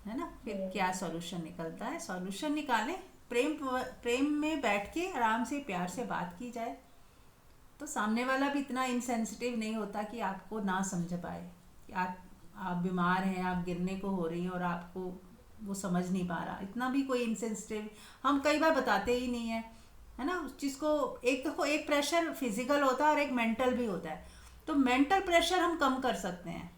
है ना, फिर क्या सॉल्यूशन निकलता है, सॉल्यूशन निकालें। प्रेम में बैठ के आराम से प्यार से बात की जाए, तो सामने वाला भी इतना इनसेंसिटिव नहीं होता कि आपको ना समझ पाए कि आप बीमार हैं, आप गिरने को हो रही हैं और आपको वो समझ नहीं पा रहा। इतना भी कोई इनसेंसिटिव हम कई बार बताते ही नहीं है, है ना उस चीज़ को। एक देखो, एक प्रेशर फिजिकल होता है और एक मेंटल भी होता है। तो मेंटल प्रेशर हम कम कर सकते हैं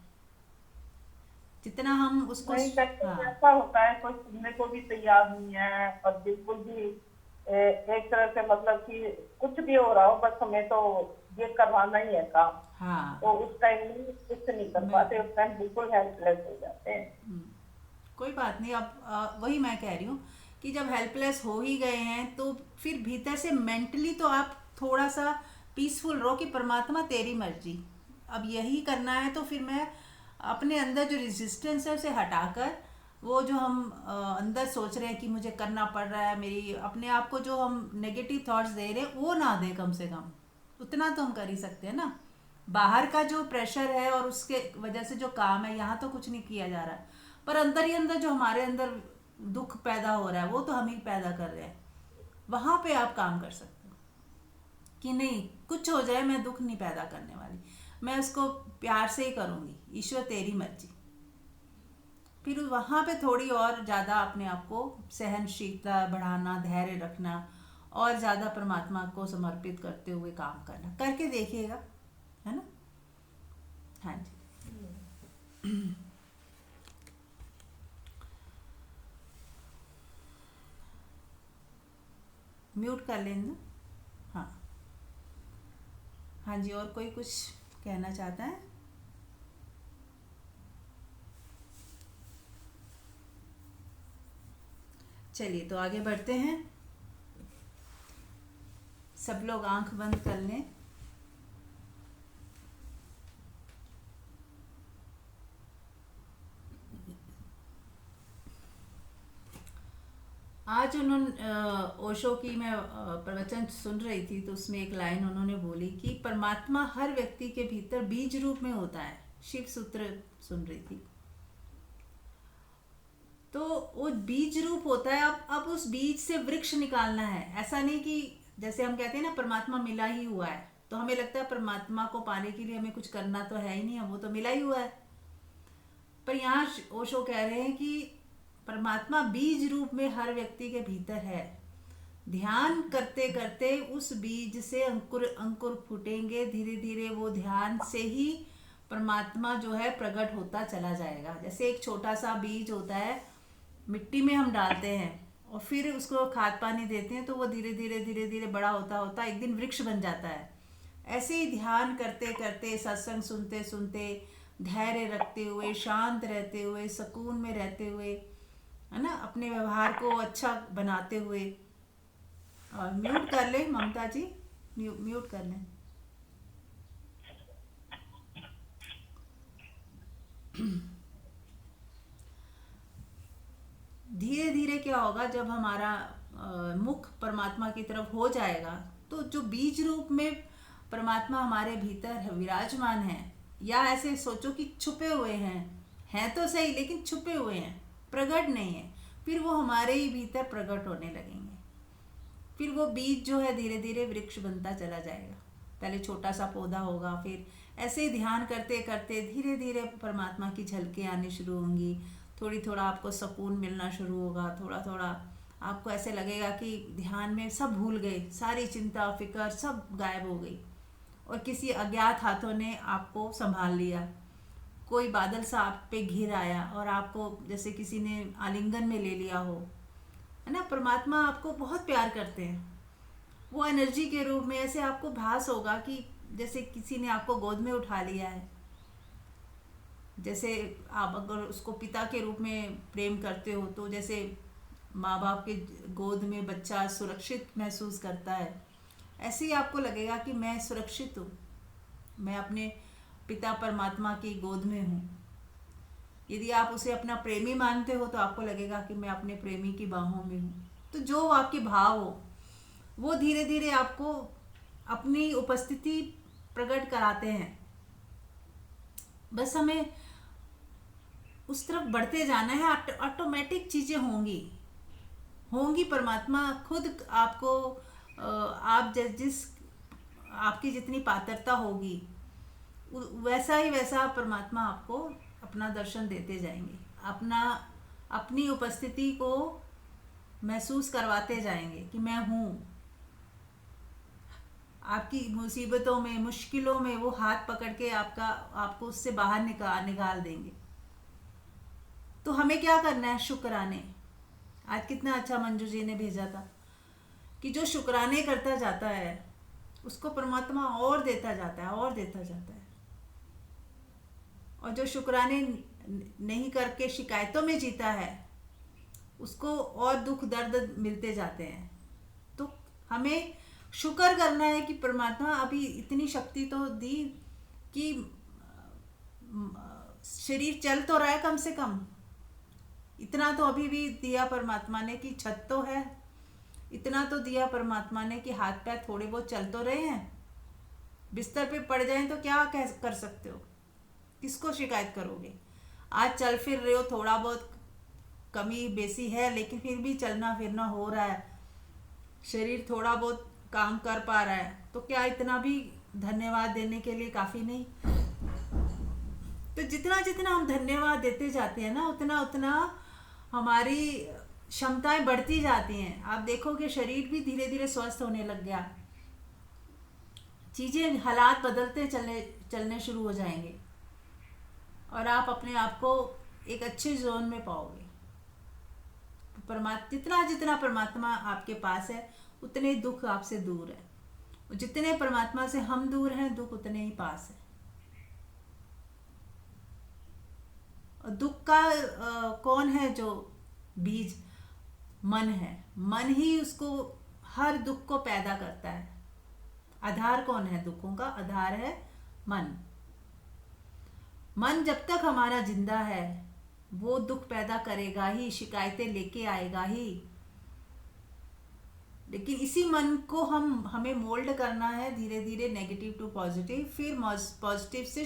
जितना हम उसको। नहीं, हाँ, ऐसा होता है कोई सुनने को भी तैयार नहीं है, और बिल्कुल भी एक तरह से मतलब कि कुछ भी हो रहा हो, बस हमें तो ये करवाना ही है काम। तो हाँ, उस टाइम कुछ नहीं कर मैं पाते, उस टाइम बिल्कुल हेल्पलेस हो जाते हैं। कोई बात नहीं। अब वही मैं कह रही हूँ कि जब हेल्पलेस हो ही गए हैं तो फिर भीतर से मेंटली तो आप थोड़ा सा पीसफुल रहो कि परमात्मा तेरी मर्जी, अब यही करना है। तो फिर मैं अपने अंदर जो रेजिस्टेंस है उसे हटाकर, वो जो हम अंदर सोच रहे हैं कि मुझे करना पड़ रहा है, मेरी अपने आप को जो हम नेगेटिव थॉट्स दे रहे हैं वो ना दें, कम से कम उतना तो हम कर ही सकते हैं ना। बाहर का जो प्रेशर है और उसके वजह से जो काम है, यहाँ तो कुछ नहीं किया जा रहा है, पर अंदर ही अंदर जो हमारे अंदर दुख पैदा हो रहा है वो तो हम ही पैदा कर रहे हैं। वहां पे आप काम कर सकते हो कि नहीं, कुछ हो जाए मैं दुख नहीं पैदा करने वाली, मैं उसको प्यार से ही करूंगी, ईश्वर तेरी मर्जी। फिर वहां पे थोड़ी और ज़्यादा अपने आप को सहनशीलता बढ़ाना, धैर्य रखना, और ज़्यादा परमात्मा को समर्पित करते हुए काम करना, करके देखिएगा, है ना। हाँ जी। म्यूट कर लें ना। हाँ, हाँ जी, और कोई कुछ कहना चाहता है? चलिए, तो आगे बढ़ते हैं। सब लोग आंख बंद कर लें। आज उन्होंने ओशो की मैं प्रवचन सुन रही थी, तो उसमें एक लाइन उन्होंने बोली कि परमात्मा हर व्यक्ति के भीतर बीज रूप में होता है। शिव सूत्र सुन रही थी, तो वो बीज रूप होता है। अब उस बीज से वृक्ष निकालना है। ऐसा नहीं कि जैसे हम कहते हैं ना, परमात्मा मिला ही हुआ है, तो हमें लगता है परमात्मा को पाने के लिए हमें कुछ करना तो है ही नहीं, वो तो मिला ही हुआ है। पर यहाँ ओशो कह रहे हैं कि परमात्मा बीज रूप में हर व्यक्ति के भीतर है। ध्यान करते करते उस बीज से अंकुर अंकुर फूटेंगे, धीरे धीरे वो ध्यान से ही परमात्मा जो है प्रकट होता चला जाएगा। जैसे एक छोटा सा बीज होता है, मिट्टी में हम डालते हैं और फिर उसको खाद पानी देते हैं, तो वो धीरे धीरे धीरे धीरे बड़ा होता होता एक दिन वृक्ष बन जाता है। ऐसे ही ध्यान करते करते, सत्संग सुनते सुनते, धैर्य रखते हुए, शांत रहते हुए, सुकून में रहते हुए, है ना, अपने व्यवहार को अच्छा बनाते हुए। और म्यूट कर लें ममता जी, म्यूट कर लें। धीरे धीरे क्या होगा, जब हमारा मुख परमात्मा की तरफ हो जाएगा, तो जो बीज रूप में परमात्मा हमारे भीतर विराजमान है, या ऐसे सोचो कि छुपे हुए हैं तो सही लेकिन छुपे हुए हैं, प्रकट नहीं है, फिर वो हमारे ही भीतर प्रकट होने लगेंगे। फिर वो बीज जो है धीरे धीरे वृक्ष बनता चला जाएगा। पहले छोटा सा पौधा होगा, फिर ऐसे ही ध्यान करते करते धीरे धीरे परमात्मा की झलकें आनी शुरू होंगी। थोड़ा आपको सुकून मिलना शुरू होगा, थोड़ा थोड़ा आपको ऐसे लगेगा कि ध्यान में सब भूल गए, सारी चिंता फिक्र सब गायब हो गई, और किसी अज्ञात हाथों ने आपको संभाल लिया। कोई बादल सा आप पे घिर आया और आपको जैसे किसी ने आलिंगन में ले लिया हो, है ना। परमात्मा आपको बहुत प्यार करते हैं। वो एनर्जी के रूप में ऐसे आपको भास होगा कि जैसे किसी ने आपको गोद में उठा लिया है। जैसे आप अगर उसको पिता के रूप में प्रेम करते हो, तो जैसे माँ बाप के गोद में बच्चा सुरक्षित महसूस करता है, ऐसे ही आपको लगेगा कि मैं सुरक्षित हूँ, मैं अपने पिता परमात्मा की गोद में हूँ। यदि आप उसे अपना प्रेमी मानते हो तो आपको लगेगा कि मैं अपने प्रेमी की बाहों में हूँ। तो जो आपके भाव हो वो धीरे धीरे आपको अपनी उपस्थिति प्रकट कराते हैं। बस हमें उस तरफ बढ़ते जाना है, ऑटोमेटिक चीज़ें होंगी। परमात्मा खुद आपको आप जिस आपकी जितनी पात्रता होगी वैसा परमात्मा आपको अपना दर्शन देते जाएंगे, अपनी उपस्थिति को महसूस करवाते जाएंगे कि मैं हूँ। आपकी मुसीबतों में मुश्किलों में वो हाथ पकड़ के आपको उससे बाहर निकाल देंगे। तो हमें क्या करना है? शुक्राने। आज कितना अच्छा मंजू जी ने भेजा था कि जो शुक्राने करता जाता है उसको परमात्मा और देता जाता है। और जो शुक्राने नहीं करके शिकायतों में जीता है उसको और दुख दर्द मिलते जाते हैं। तो हमें शुक्र करना है कि परमात्मा अभी इतनी शक्ति तो दी कि शरीर चल तो रहा है, कम से कम इतना तो अभी भी दिया परमात्मा ने कि छत तो है, इतना तो दिया परमात्मा ने कि हाथ पैर थोड़े बहुत चल तो रहे हैं। बिस्तर पे पड़ जाएं तो क्या कर सकते हो, किसको शिकायत करोगे? आज चल फिर रहे हो, थोड़ा बहुत कमी बेसी है लेकिन फिर भी चलना फिरना हो रहा है, शरीर थोड़ा बहुत काम कर पा रहा है, तो क्या इतना भी धन्यवाद देने के लिए काफ़ी नहीं? तो जितना जितना हम धन्यवाद देते जाते हैं ना, उतना उतना हमारी क्षमताएं बढ़ती जाती हैं। आप देखोगे शरीर भी धीरे धीरे स्वस्थ होने लग गया, चीज़ें हालात बदलते चलने शुरू हो जाएंगे और आप अपने आप को एक अच्छे जोन में पाओगे। जितना परमात्मा आपके पास है उतने ही दुख आपसे दूर है, और जितने परमात्मा से हम दूर हैं दुख उतने ही पास है। और दुख का कौन है जो बीज? मन है। मन ही उसको हर दुख को पैदा करता है। आधार कौन है दुखों का? आधार है मन। मन जब तक हमारा जिंदा है वो दुख पैदा करेगा ही, शिकायतें लेके आएगा ही। लेकिन इसी मन को हमें मोल्ड करना है धीरे धीरे, नेगेटिव टू पॉजिटिव, फिर पॉजिटिव से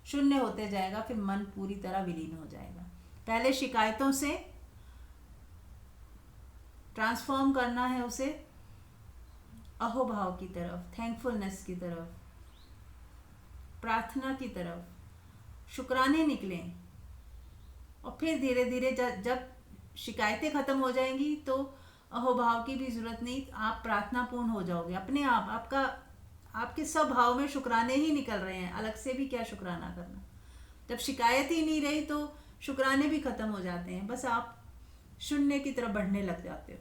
शून्य होते जाएगा, फिर मन पूरी तरह विलीन हो जाएगा। पहले शिकायतों से ट्रांसफॉर्म करना है उसे अहोभाव की तरफ, थैंकफुलनेस की तरफ, प्रार्थना की तरफ, शुक्राने निकलें। और फिर धीरे धीरे जब शिकायतें खत्म हो जाएंगी तो अहोभाव की भी जरूरत नहीं, आप प्रार्थना पूर्ण हो जाओगे अपने आप। आपके सब भाव में शुक्राने ही निकल रहे हैं, अलग से भी क्या शुक्राना करना। जब शिकायत ही नहीं रही तो शुक्राने भी खत्म हो जाते हैं, बस आप शून्य की तरफ बढ़ने लग जाते हो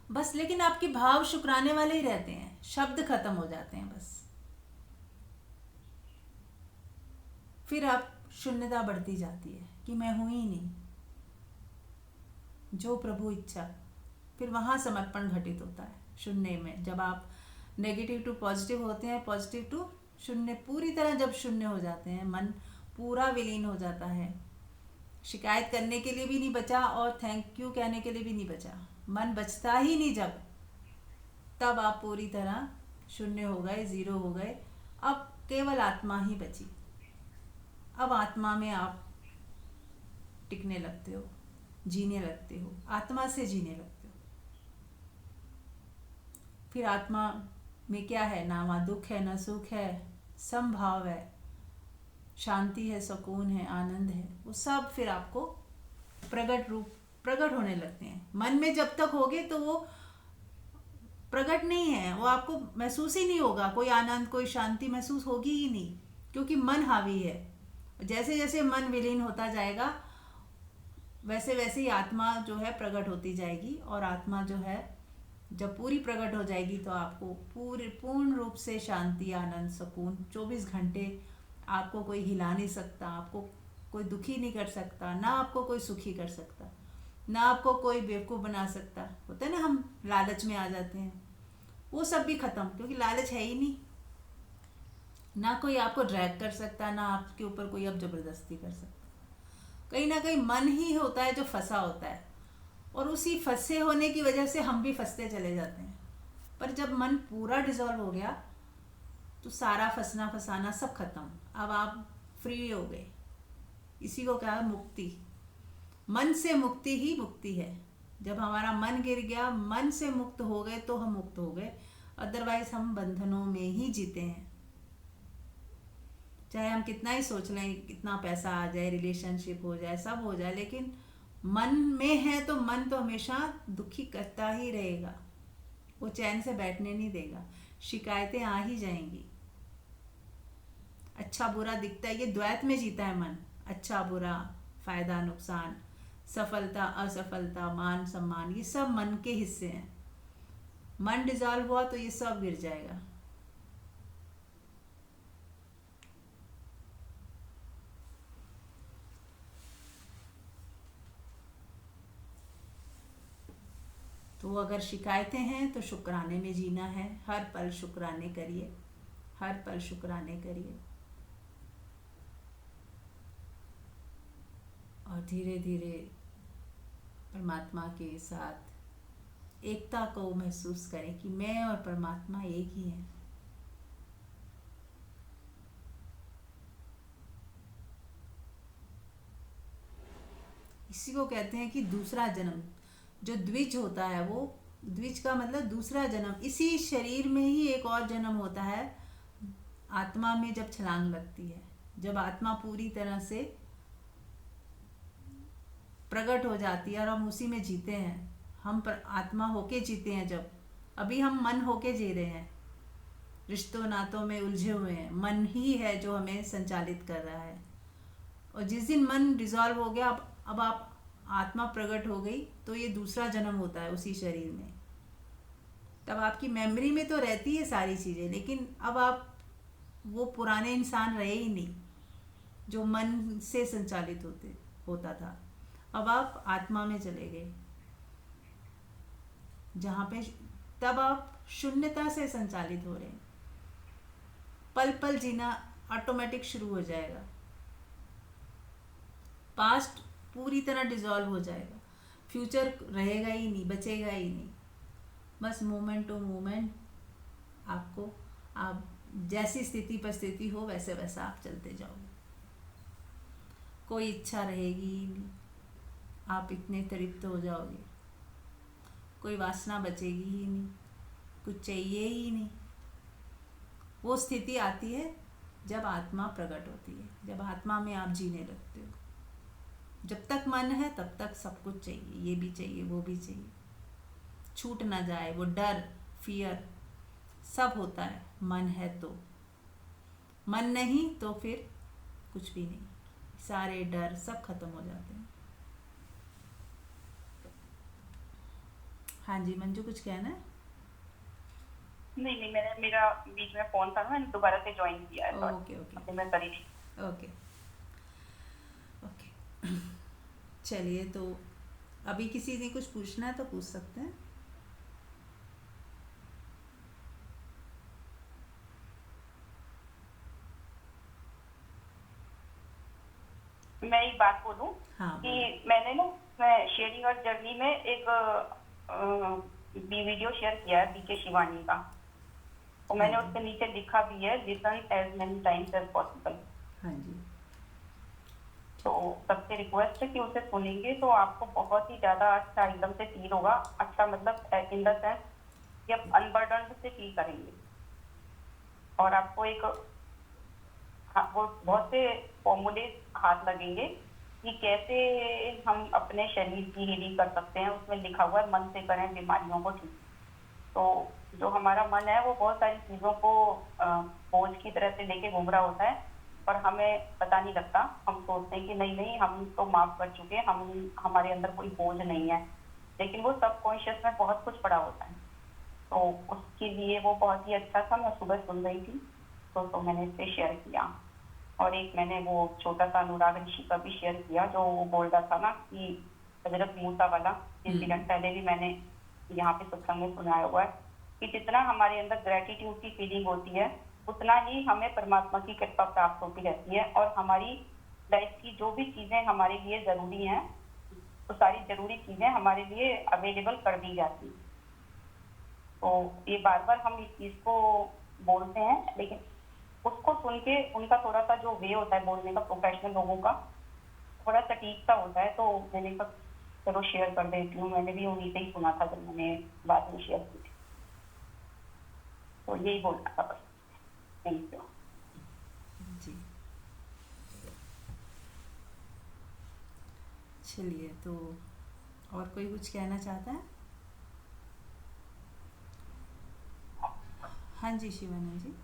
बस। लेकिन आपके भाव शुक्राने वाले ही रहते हैं, शब्द खत्म हो जाते हैं बस। फिर आप शून्यता बढ़ती जाती है कि मैं हूं ही नहीं, जो प्रभु इच्छा। फिर वहां समर्पण घटित होता है शून्य में। जब आप नेगेटिव टू पॉजिटिव होते हैं, पॉजिटिव टू शून्य, पूरी तरह जब शून्य हो जाते हैं, मन पूरा विलीन हो जाता है। शिकायत करने के लिए भी नहीं बचा और थैंक यू कहने के लिए भी नहीं बचा। मन बचता ही नहीं जब तब आप पूरी तरह शून्य हो गए, ज़ीरो हो गए। अब केवल आत्मा ही बची। अब आत्मा में आप टिकने लगते हो, जीने लगते हो, आत्मा से जीने लगते हो। फिर आत्मा में क्या है? ना वहाँ दुख है, ना सुख है, समभाव है, शांति है, सुकून है, आनंद है। वो सब फिर आपको प्रकट होने लगते हैं। मन में जब तक होगे तो वो प्रकट नहीं है, वो आपको महसूस ही नहीं होगा। कोई आनंद, कोई शांति महसूस होगी ही नहीं, क्योंकि मन हावी है। जैसे जैसे मन विलीन होता जाएगा वैसे वैसे ही आत्मा जो है प्रकट होती जाएगी। और आत्मा जो है जब पूरी प्रकट हो जाएगी तो आपको पूर्ण रूप से शांति, आनंद, सुकून 24 घंटे। आपको कोई हिला नहीं सकता, आपको कोई दुखी नहीं कर सकता, ना आपको कोई सुखी कर सकता, ना आपको कोई बेवकूफ़ बना सकता। होता है ना, हम लालच में आ जाते हैं, वो सब भी ख़त्म, क्योंकि लालच है ही नहीं। ना कोई आपको ड्रैग कर सकता, ना आपके ऊपर कोई अब ज़बरदस्ती कर सकता। कहीं ना कहीं मन ही होता है जो फंसा होता है, और उसी फंसे होने की वजह से हम भी फंसते चले जाते हैं। पर जब मन पूरा डिसॉल्व हो गया तो सारा फंसना फंसाना सब खत्म। अब आप फ्री हो गए। इसी को कहा मुक्ति। मन से मुक्ति ही मुक्ति है। जब हमारा मन गिर गया, मन से मुक्त हो गए तो हम मुक्त हो गए। अदरवाइज हम बंधनों में ही जीते हैं। चाहे हम कितना ही सोच लें, कितना पैसा आ जाए, रिलेशनशिप हो जाए, सब हो जाए, लेकिन मन में है तो मन तो हमेशा दुखी करता ही रहेगा। वो चैन से बैठने नहीं देगा। शिकायतें आ ही जाएंगी। अच्छा बुरा दिखता है, ये द्वैत में जीता है मन। अच्छा बुरा, फायदा नुकसान, सफलता असफलता, मान सम्मान, ये सब मन के हिस्से हैं। मन डिसॉल्व हुआ तो ये सब गिर जाएगा। तो अगर शिकायतें हैं तो शुक्राने में जीना है। हर पल शुक्राने करिए, हर पल शुक्राने करिए, और धीरे धीरे परमात्मा के साथ एकता को महसूस करें कि मैं और परमात्मा एक ही हैं। इसी को कहते हैं कि दूसरा जन्म। जो द्विज होता है, वो द्विज का मतलब दूसरा जन्म। इसी शरीर में ही एक और जन्म होता है, आत्मा में जब छलांग लगती है, जब आत्मा पूरी तरह से प्रकट हो जाती है और हम उसी में जीते हैं। हम आत्मा होके जीते हैं। जब अभी हम मन होके जी रहे हैं, रिश्तों नातों में उलझे हुए हैं। मन ही है जो हमें संचालित कर रहा है। और जिस दिन मन डिसॉल्व हो गया, अब आप आत्मा प्रकट हो गई, तो ये दूसरा जन्म होता है उसी शरीर में। तब आपकी मेमोरी में तो रहती है सारी चीज़ें, लेकिन अब आप वो पुराने इंसान रहे ही नहीं जो मन से संचालित होता था। अब आप आत्मा में चले गए, जहाँ पे तब आप शून्यता से संचालित हो रहे हैं। पल पल जीना ऑटोमेटिक शुरू हो जाएगा। पास्ट पूरी तरह डिसॉल्व हो जाएगा। फ्यूचर रहेगा ही नहीं, बचेगा ही नहीं। बस मोमेंट टू मोमेंट आपको, आप जैसी स्थिति परिस्थिति हो वैसे वैसा आप चलते जाओगे। कोई इच्छा रहेगी ही नहीं, आप इतने तृप्त हो जाओगे। कोई वासना बचेगी ही नहीं, कुछ चाहिए ही नहीं। वो स्थिति आती है जब आत्मा प्रकट होती है, जब आत्मा में आप जीने लगते हो। जब तक मन है तब तक सब कुछ चाहिए, ये भी चाहिए, वो भी चाहिए, छूट ना जाए। वो डर, फियर सब होता है मन है तो। मन नहीं तो फिर कुछ भी नहीं, सारे डर सब खत्म हो जाते हैं। हाँ जी मंजू, कुछ कहना है? नहीं, मेरा बीच में फोन था ना, मैंने दोबारा से ज्वाइन किया है। ओके ओके अभी मैं करी थी। Okay okay. चलिए, तो अभी किसी ने कुछ पूछना है तो पूछ सकते हैं। मैं एक बात बोलूं हाँ कि मैंने ना, मैं शेयरिंग और जर्नी में एक भी वीडियो शेयर किया है बीके शिवानी का, और मैंने हाँ जी। उसके नीचे लिखा भी है, listen as many times as possible. हाँ जी। तो सबसे रिक्वेस्ट है कि उसे सुनेंगे तो आपको बहुत ही ज्यादा अच्छा एकदम से फील होगा। अच्छा मतलब इन द सेंस कि आप अनबर्डन्ड से फील करेंगे, और आपको एक वो बहुत से फॉर्मूले हाथ लगेंगे कि कैसे हम अपने शरीर की हीलिंग कर सकते हैं। उसमें लिखा हुआ है मन से करें बीमारियों को ठीक। तो जो हमारा मन है वो बहुत सारी चीजों को बोझ की तरह से लेके घूम रहा होता है, पर हमें पता नहीं लगता। हम सोचते हैं कि नहीं नहीं हम तो माफ कर चुके हैं, हम हमारे अंदर कोई बोझ नहीं है, लेकिन वो सबकॉन्शियस में बहुत कुछ पड़ा होता है। तो उसके लिए वो बहुत ही अच्छा था। मैं सुबह सुन रही थी तो मैंने इससे शेयर किया। और एक मैंने वो छोटा सा अनुराग ऋषि का भी शेयर किया, जो वो बोल रहा था ना कि हजरत मूसा वाला इंसिडेंट, पहले भी मैंने यहाँ पे सत्संग में सुनाया हुआ है कि जितना हमारे अंदर ग्रेटिट्यूड की फीलिंग होती है उतना ही हमें परमात्मा की कृपा प्राप्त होती रहती है, और हमारी लाइफ की जो भी चीजें हमारे लिए जरूरी हैं वो सारी जरूरी चीजें हमारे लिए अवेलेबल कर दी जाती हैं। तो ये बार बार हम इस चीज को बोलते हैं, लेकिन उसको सुन के उनका थोड़ा सा जो वे होता है बोलने का, प्रोफेशनल लोगों का थोड़ा सटीक सा होता है, तो मैंने कहा चलो शेयर कर देती हूँ। मैंने भी उन्हीं से ही सुना था जब मैंने बाद में शेयर की थी। तो यही बोलना था बस। Thank you. जी। चलिए, तो और कोई कुछ कहना चाहता है? हाँ जी शिवानंद जी।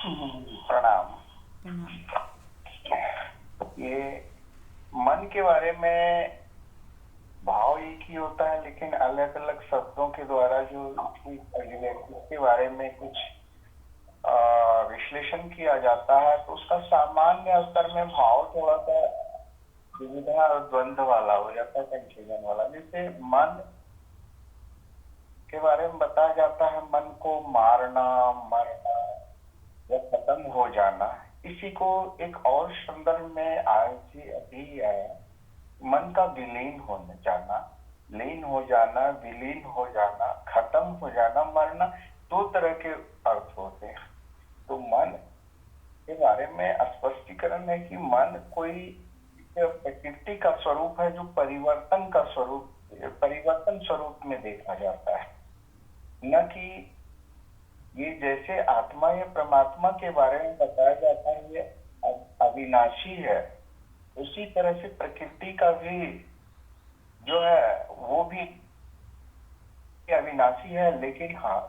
प्रणाम। प्रणाम। ये मन के बारे में भाव एक ही होता है, लेकिन अलग अलग शब्दों के द्वारा जो उसके बारे में कुछ विश्लेषण किया जाता है, तो उसका सामान्य स्तर में भाव थोड़ा सा दुविधा और द्वंद्व वाला हो जाता है, कंफ्यूजन वाला। जैसे मन के बारे में बताया जाता है मन को मारना, मरना या खत्म हो जाना। इसी को एक और संदर्भ में आज अभी मन का विलीन हो जाना, लीन हो जाना, विलीन हो जाना, खत्म हो जाना, मरना, दो तरह के अर्थ होते हैं। तो मन के बारे में स्पष्टीकरण है कि मन कोई प्रकृति का स्वरूप है जो परिवर्तन का स्वरूप, परिवर्तन स्वरूप में देखा जाता है, न कि ये जैसे आत्मा या परमात्मा के बारे में बताया जाता है ये अविनाशी है। उसी तरह से प्रकृति का भी जो है वो भी अविनाशी है, लेकिन हाँ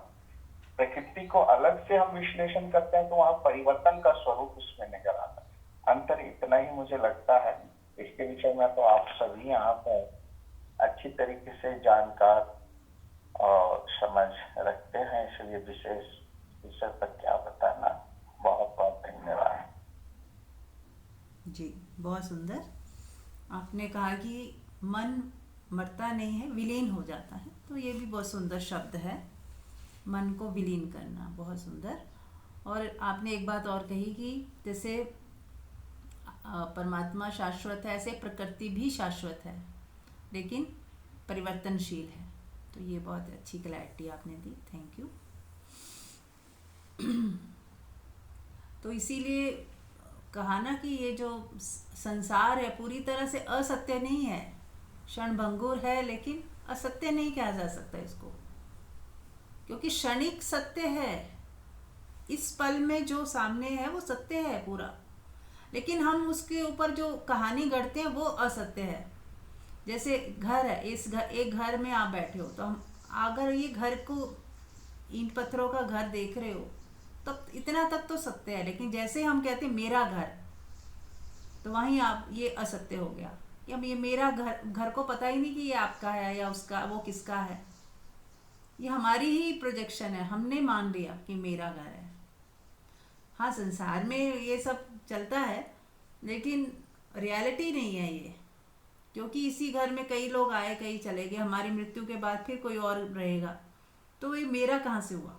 प्रकृति को अलग से हम विश्लेषण करते हैं तो वहां परिवर्तन का स्वरूप उसमें नजर आता है। अंतर इतना ही मुझे लगता है। इसके विषय में तो आप सभी यहाँ पर अच्छी तरीके से जानकार और समझ रखते हैं, इसलिए विशेष विषय पर क्या बताना। बहुत बहुत धन्यवाद जी। बहुत सुंदर आपने कहा कि मन मरता नहीं है, विलीन हो जाता है, तो ये भी बहुत सुंदर शब्द है, मन को विलीन करना, बहुत सुंदर। और आपने एक बात और कही कि जैसे परमात्मा शाश्वत है, ऐसे प्रकृति भी शाश्वत है लेकिन परिवर्तनशील है। तो ये बहुत अच्छी क्लैरिटी आपने दी, थैंक यू। तो इसीलिए कहा ना कि ये जो संसार है पूरी तरह से असत्य नहीं है, क्षणभंगुर है, लेकिन असत्य नहीं कहा जा सकता इसको, क्योंकि क्षणिक सत्य है। इस पल में जो सामने है वो सत्य है पूरा, लेकिन हम उसके ऊपर जो कहानी गढ़ते हैं वो असत्य है। जैसे घर है, एक घर में आप बैठे हो, तो हम अगर ये घर को ईंट पत्थरों का घर देख रहे हो तब इतना तक तो सत्य है, लेकिन जैसे हम कहते हैं मेरा घर, तो वहीं आप ये असत्य हो गया कि अब ये मेरा घर को पता ही नहीं कि ये आपका है या उसका, वो किसका है। ये हमारी ही प्रोजेक्शन है, हमने मान लिया कि मेरा घर है। हाँ, संसार में ये सब चलता है लेकिन रियलिटी नहीं है ये, क्योंकि इसी घर में कई लोग आए कई चले गए, हमारी मृत्यु के बाद फिर कोई और रहेगा, तो ये मेरा कहाँ से हुआ।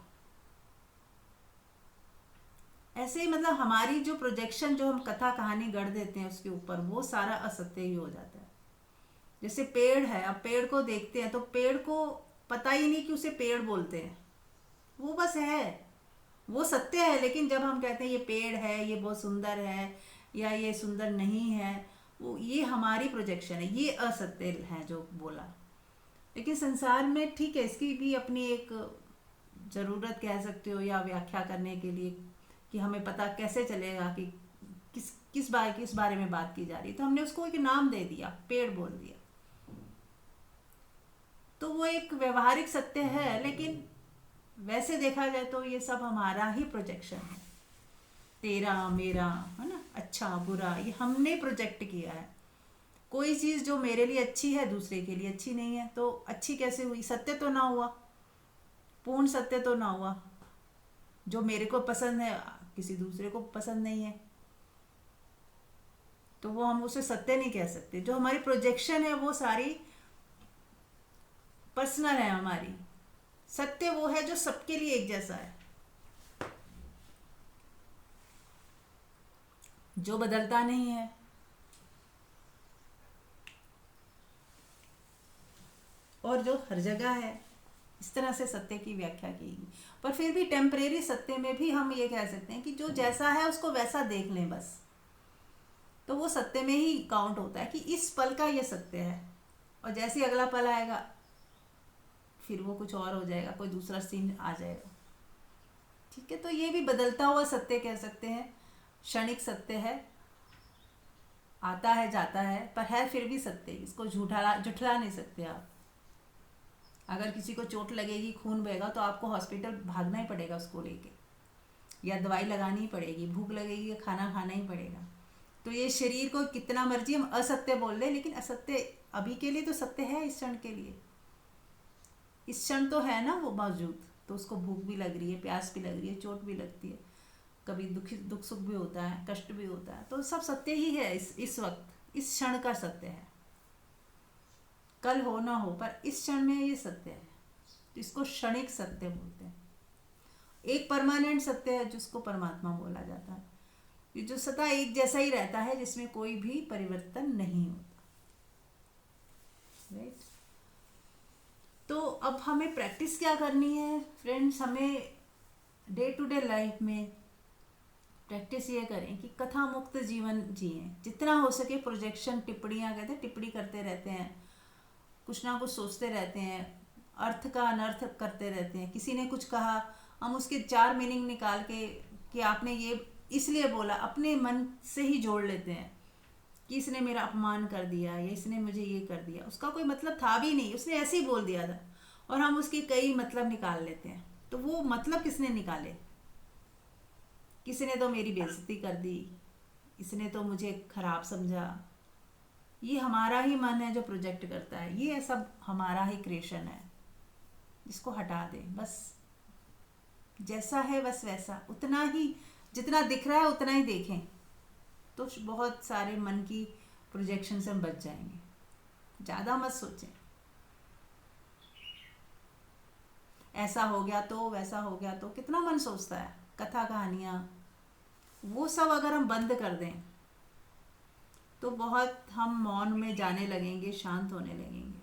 ऐसे ही मतलब हमारी जो प्रोजेक्शन, जो हम कथा कहानी गढ़ देते हैं उसके ऊपर, वो सारा असत्य ही हो जाता है। जैसे पेड़ है, अब पेड़ को देखते हैं तो पेड़ को पता ही नहीं कि उसे पेड़ बोलते हैं। वो बस है, वो सत्य है। लेकिन जब हम कहते हैं ये पेड़ है, ये बहुत सुंदर है, या ये सुंदर नहीं है, वो ये हमारी प्रोजेक्शन है, ये असत्य है जो बोला। लेकिन संसार में ठीक है, इसकी भी अपनी एक ज़रूरत कह सकते हो, या व्याख्या करने के लिए कि हमें पता कैसे चलेगा कि किस बारे में बात की जा रही है। तो हमने उसको एक नाम दे दिया, पेड़ बोल दिया। तो वो एक व्यवहारिक सत्य है, लेकिन वैसे देखा जाए तो ये सब हमारा ही प्रोजेक्शन है। तेरा मेरा, है ना, अच्छा बुरा, ये हमने प्रोजेक्ट किया है। कोई चीज़ जो मेरे लिए अच्छी है दूसरे के लिए अच्छी नहीं है, तो अच्छी कैसे हुई? सत्य तो ना हुआ, पूर्ण सत्य तो ना हुआ। जो मेरे को पसंद है किसी दूसरे को पसंद नहीं है, तो वो हम उसे सत्य नहीं कह सकते। जो हमारी प्रोजेक्शन है वो सारी पर्सनल है हमारी। सत्य वो है जो सबके लिए एक जैसा है, जो बदलता नहीं है। और जो हर जगह है। इस तरह से सत्य की व्याख्या की गई। पर फिर भी टेम्परेरी सत्य में भी हम ये कह सकते हैं कि जो जैसा है उसको वैसा देख लें बस, तो वो सत्य में ही काउंट होता है कि इस पल का ये सत्य है। और जैसे ही अगला पल आएगा फिर वो कुछ और हो जाएगा, कोई दूसरा सीन आ जाएगा। ठीक है, तो ये भी बदलता हुआ सत्य कह सकते हैं, क्षणिक सत्य है, आता है जाता है, पर है फिर भी सत्य। इसको झुठला नहीं सकते आप। अगर किसी को चोट लगेगी, खून बहेगा, तो आपको हॉस्पिटल भागना ही पड़ेगा उसको लेके, या दवाई लगानी ही पड़ेगी। भूख लगेगी, खाना खाना ही पड़ेगा। तो ये शरीर को कितना मर्जी हम असत्य बोल लें, लेकिन असत्य अभी के लिए तो सत्य है। इस क्षण के लिए, इस क्षण तो है ना वो मौजूद। तो उसको भूख भी लग रही है, प्यास भी लग रही है, चोट भी लगती है, कभी दुख सुख भी होता है, कष्ट भी होता है। तो सब सत्य ही है इस वक्त, इस क्षण का सत्य है। कल हो ना हो, पर इस क्षण में ये सत्य है। तो इसको क्षणिक सत्य बोलते हैं। एक परमानेंट सत्य है जिसको परमात्मा बोला जाता है, ये जो सदा एक जैसा ही रहता है, जिसमें कोई भी परिवर्तन नहीं होता। राइट। तो अब हमें प्रैक्टिस क्या करनी है फ्रेंड्स? हमें डे टू डे लाइफ में प्रैक्टिस ये करें कि कथा मुक्त जीवन जिएं। जितना हो सके प्रोजेक्शन, टिप्पणियाँ, कहते हैं टिप्पणी करते रहते हैं, कुछ ना कुछ सोचते रहते हैं, अर्थ का अनर्थ करते रहते हैं। किसी ने कुछ कहा, हम उसके 4 मीनिंग निकाल के कि आपने ये इसलिए बोला, अपने मन से ही जोड़ लेते हैं कि इसने मेरा अपमान कर दिया, या इसने मुझे ये कर दिया। उसका कोई मतलब था भी नहीं, उसने ऐसे ही बोल दिया था, और हम उसके कई मतलब निकाल लेते हैं। तो वो मतलब किसने निकाले? किसी ने तो मेरी बेइज्जती कर दी, इसने तो मुझे खराब समझा। ये हमारा ही मन है जो प्रोजेक्ट करता है। ये सब हमारा ही क्रिएशन है, इसको हटा दें बस। जैसा है बस वैसा, उतना ही, जितना दिख रहा है उतना ही देखें, तो बहुत सारे मन की प्रोजेक्शन से हम बच जाएंगे। ज़्यादा मत सोचें, ऐसा हो गया तो, वैसा हो गया तो, कितना मन सोचता है। कथा कहानियाँ, वो सब अगर हम बंद कर दें तो बहुत हम मौन में जाने लगेंगे, शांत होने लगेंगे।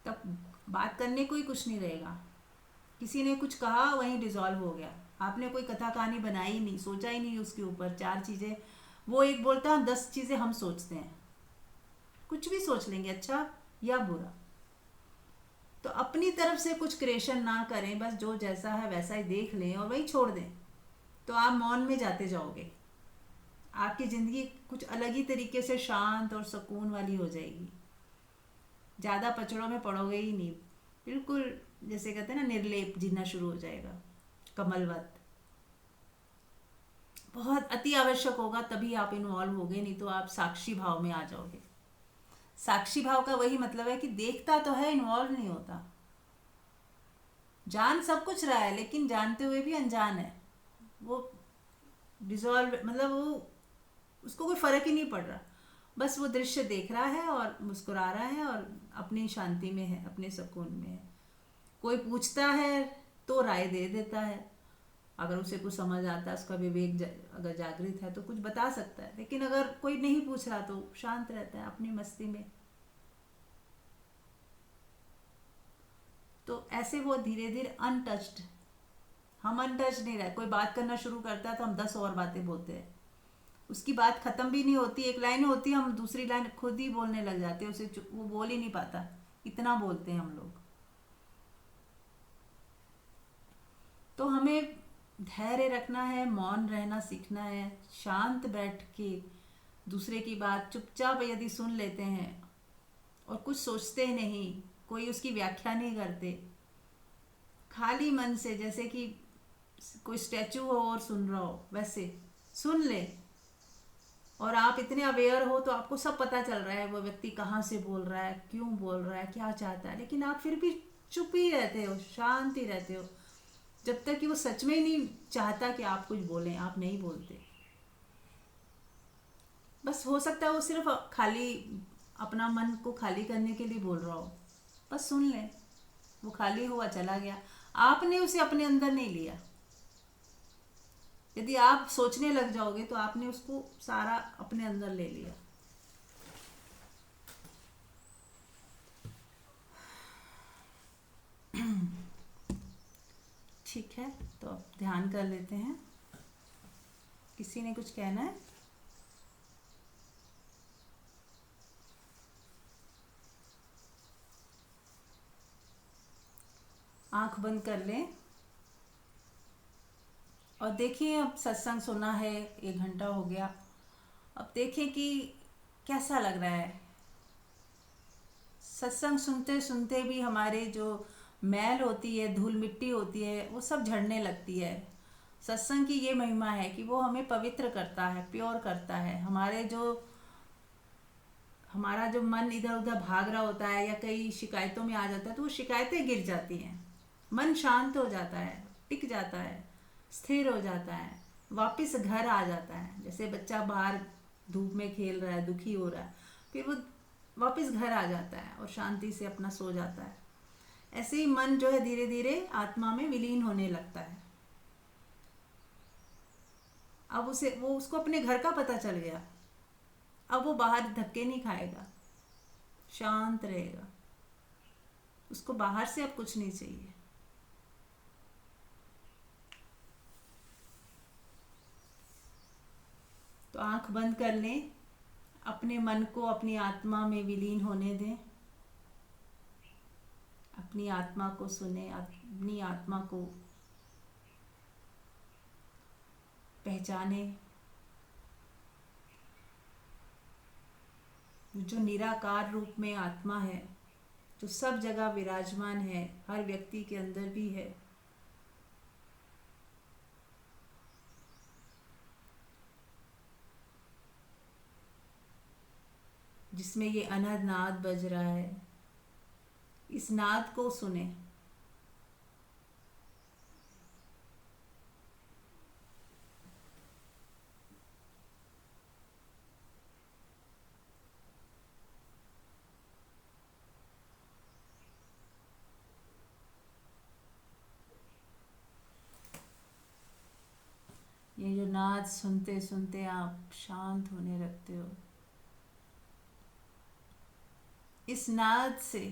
तब बात करने को ही कुछ नहीं रहेगा। किसी ने कुछ कहा, वहीं डिसॉल्व हो गया। आपने कोई कथा कहानी बनाई नहीं, सोचा ही नहीं उसके ऊपर। 4 चीज़ें वो एक बोलता है, 10 चीज़ें हम सोचते हैं। कुछ भी सोच लेंगे, अच्छा या बुरा। तो अपनी तरफ से कुछ क्रिएशन ना करें, बस जो जैसा है वैसा ही देख लें और वही छोड़ दें। तो आप मौन में जाते जाओगे, आपकी ज़िंदगी कुछ अलग ही तरीके से शांत और सुकून वाली हो जाएगी। ज़्यादा पचड़ों में पड़ोगे ही नहीं, बिल्कुल जैसे कहते हैं ना, निर्लेप जीना शुरू हो जाएगा, कमलवत। बहुत अति आवश्यक होगा तभी आप इन्वॉल्व होगे, नहीं तो आप साक्षी भाव में आ जाओगे। साक्षी भाव का वही मतलब है कि देखता तो है, इन्वॉल्व नहीं होता। जान सब कुछ रहा है, लेकिन जानते हुए भी अनजान है। वो डिसॉल्व, मतलब वो, उसको कोई फर्क ही नहीं पड़ रहा। बस वो दृश्य देख रहा है और मुस्कुरा रहा है और अपनी शांति में है, अपने सुकून में है। कोई पूछता है तो राय दे देता है, अगर उसे कुछ समझ आता है, उसका विवेक अगर जागृत है तो कुछ बता सकता है। लेकिन अगर कोई नहीं पूछ रहा तो शांत रहता है अपनी मस्ती में। तो ऐसे वो धीरे धीरे अनटच्ड, हम अनटच नहीं रहे। कोई बात करना शुरू करता है तो हम 10 और बातें बोलते हैं, उसकी बात ख़त्म भी नहीं होती, एक लाइन होती है, हम दूसरी लाइन खुद ही बोलने लग जाते हैं, उसे वो बोल ही नहीं पाता, इतना बोलते हैं हम लोग। तो हमें धैर्य रखना है, मौन रहना सीखना है, शांत बैठ के दूसरे की बात चुपचाप यदि सुन लेते हैं और कुछ सोचते नहीं, कोई उसकी व्याख्या नहीं करते, खाली मन से, जैसे कि कोई स्टैचू हो और सुन रहा हो, वैसे सुन ले। और आप इतने अवेयर हो तो आपको सब पता चल रहा है वो व्यक्ति कहाँ से बोल रहा है, क्यों बोल रहा है, क्या चाहता है, लेकिन आप फिर भी चुप ही रहते हो, शांत ही रहते हो, जब तक कि वो सच में ही नहीं चाहता कि आप कुछ बोलें, आप नहीं बोलते। बस हो सकता है वो सिर्फ खाली अपना मन को खाली करने के लिए बोल रहा हो, बस सुन लें। वो खाली हुआ चला गया, आपने उसे अपने अंदर नहीं लिया। यदि आप सोचने लग जाओगे तो आपने उसको सारा अपने अंदर ले लिया। ठीक है, तो अब ध्यान कर लेते हैं। किसी ने कुछ कहना है? आंख बंद कर लें और देखिए, अब सत्संग सुना है, 1 घंटा हो गया, अब देखें कि कैसा लग रहा है। सत्संग सुनते सुनते भी हमारे जो मैल होती है, धूल मिट्टी होती है, वो सब झड़ने लगती है। सत्संग की ये महिमा है कि वो हमें पवित्र करता है, प्योर करता है। हमारा जो मन इधर उधर भाग रहा होता है या कई शिकायतों में आ जाता है, तो वो शिकायतें गिर जाती हैं, मन शांत हो जाता है, टिक जाता है, स्थिर हो जाता है, वापस घर आ जाता है। जैसे बच्चा बाहर धूप में खेल रहा है, दुखी हो रहा है, फिर वो वापस घर आ जाता है और शांति से अपना सो जाता है। ऐसे ही मन जो है धीरे धीरे आत्मा में विलीन होने लगता है। अब वो उसको अपने घर का पता चल गया, अब वो बाहर धक्के नहीं खाएगा, शांत रहेगा, उसको बाहर से अब कुछ नहीं चाहिए। तो आंख बंद कर लें, अपने मन को अपनी आत्मा में विलीन होने दें, अपनी आत्मा को सुने, अपनी आत्मा को पहचाने। जो निराकार रूप में आत्मा है, जो सब जगह विराजमान है, हर व्यक्ति के अंदर भी है, जिसमें ये अनहद नाद बज रहा है, इस नाद को सुने। ये जो नाद सुनते सुनते आप शांत होने लगते हो, इस नाद से,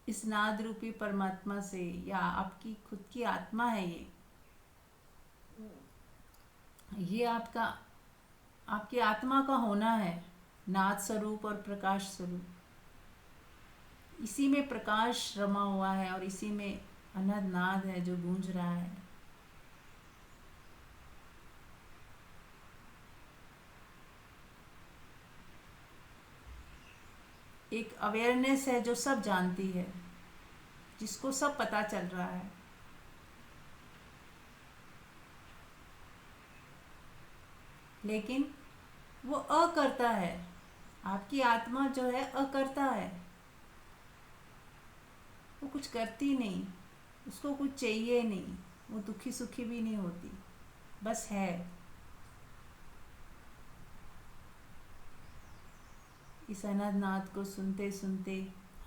इस नाद रूपी परमात्मा से, या आपकी खुद की आत्मा है ये आपकी आत्मा का होना है, नाद स्वरूप और प्रकाश स्वरूप। इसी में प्रकाश रमा हुआ है और इसी में अनहद नाद है जो गूंज रहा है। एक अवेयरनेस है जो सब जानती है, जिसको सब पता चल रहा है। लेकिन वो अकर्ता है, आपकी आत्मा जो है अकर्ता है, वो कुछ करती नहीं, उसको कुछ चाहिए नहीं, वो दुखी सुखी भी नहीं होती, बस है। इस अनहद नाद को सुनते सुनते,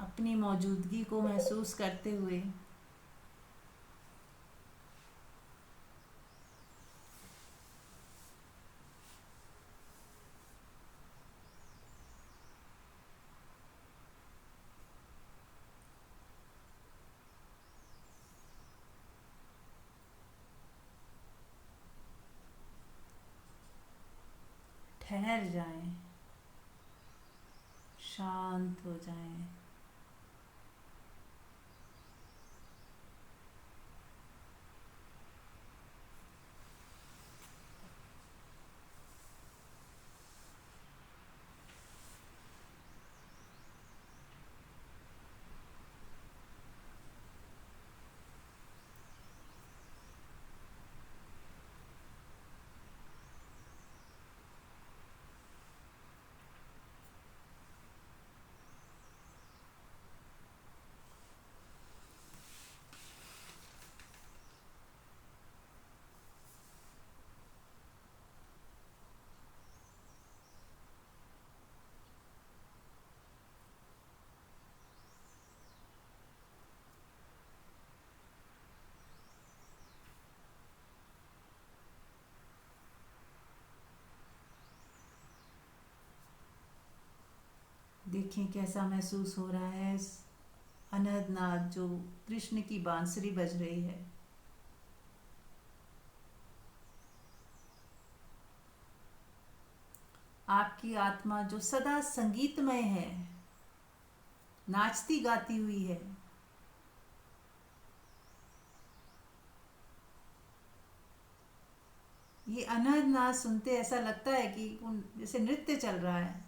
अपनी मौजूदगी को महसूस करते हुए, ठहर जाएं, शांत हो जाएं। देखें कैसा महसूस हो रहा है इस अनहद नाद जो कृष्ण की बांसुरी बज रही है। आपकी आत्मा जो सदा संगीतमय है, नाचती गाती हुई है। ये अनहद नाद सुनते ऐसा लगता है कि जैसे नृत्य चल रहा है।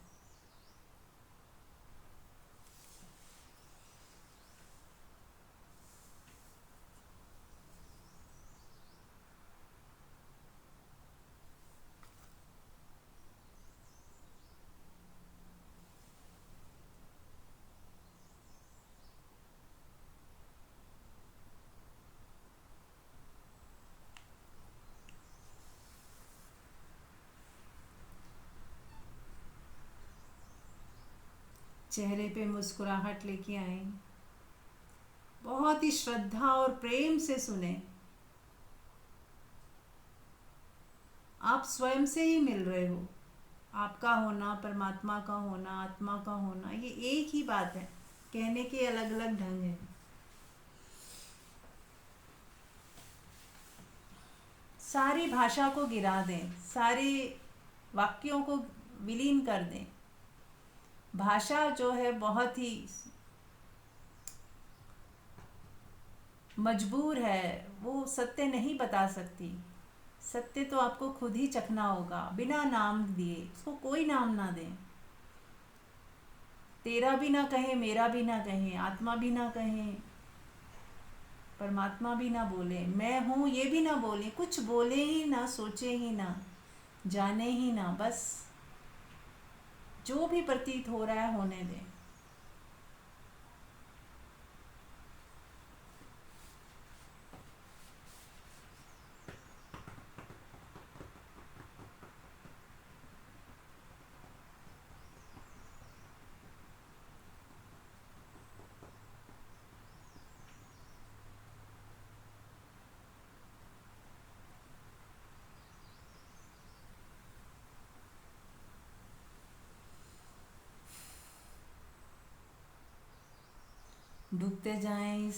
चेहरे पे मुस्कुराहट लेके आए, बहुत ही श्रद्धा और प्रेम से सुने। आप स्वयं से ही मिल रहे हो। आपका होना, परमात्मा का होना, आत्मा का होना, ये एक ही बात है। कहने के अलग अलग ढंग हैं। सारी भाषा को गिरा दें, सारे वाक्यों को विलीन कर दें। भाषा जो है बहुत ही मजबूर है, वो सत्य नहीं बता सकती। सत्य तो आपको खुद ही चखना होगा, बिना नाम दिए। उसको कोई नाम ना दें। तेरा भी ना कहें, मेरा भी ना कहें, आत्मा भी ना कहें, परमात्मा भी ना बोले, मैं हूँ ये भी ना बोले, कुछ बोले ही ना, सोचे ही ना, जाने ही ना। बस जो भी प्रतीत हो रहा है होने दें। डूबते जाएं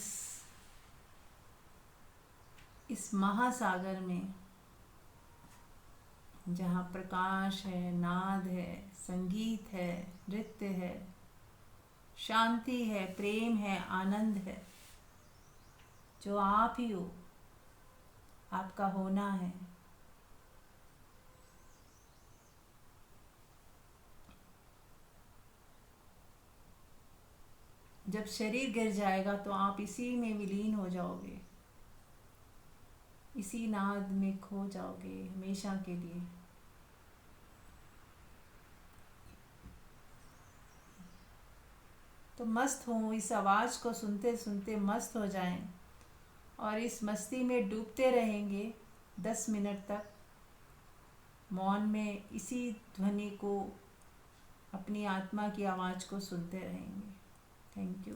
इस महासागर में, जहाँ प्रकाश है, नाद है, संगीत है, नृत्य है, शांति है, प्रेम है, आनंद है, जो आप ही हो, आपका होना है। जब शरीर गिर जाएगा तो आप इसी में विलीन हो जाओगे, इसी नाद में खो जाओगे हमेशा के लिए। तो मस्त हो, इस आवाज़ को सुनते सुनते मस्त हो जाएं और इस मस्ती में डूबते रहेंगे 10 मिनट तक। मौन में इसी ध्वनि को, अपनी आत्मा की आवाज़ को सुनते रहेंगे। Thank you.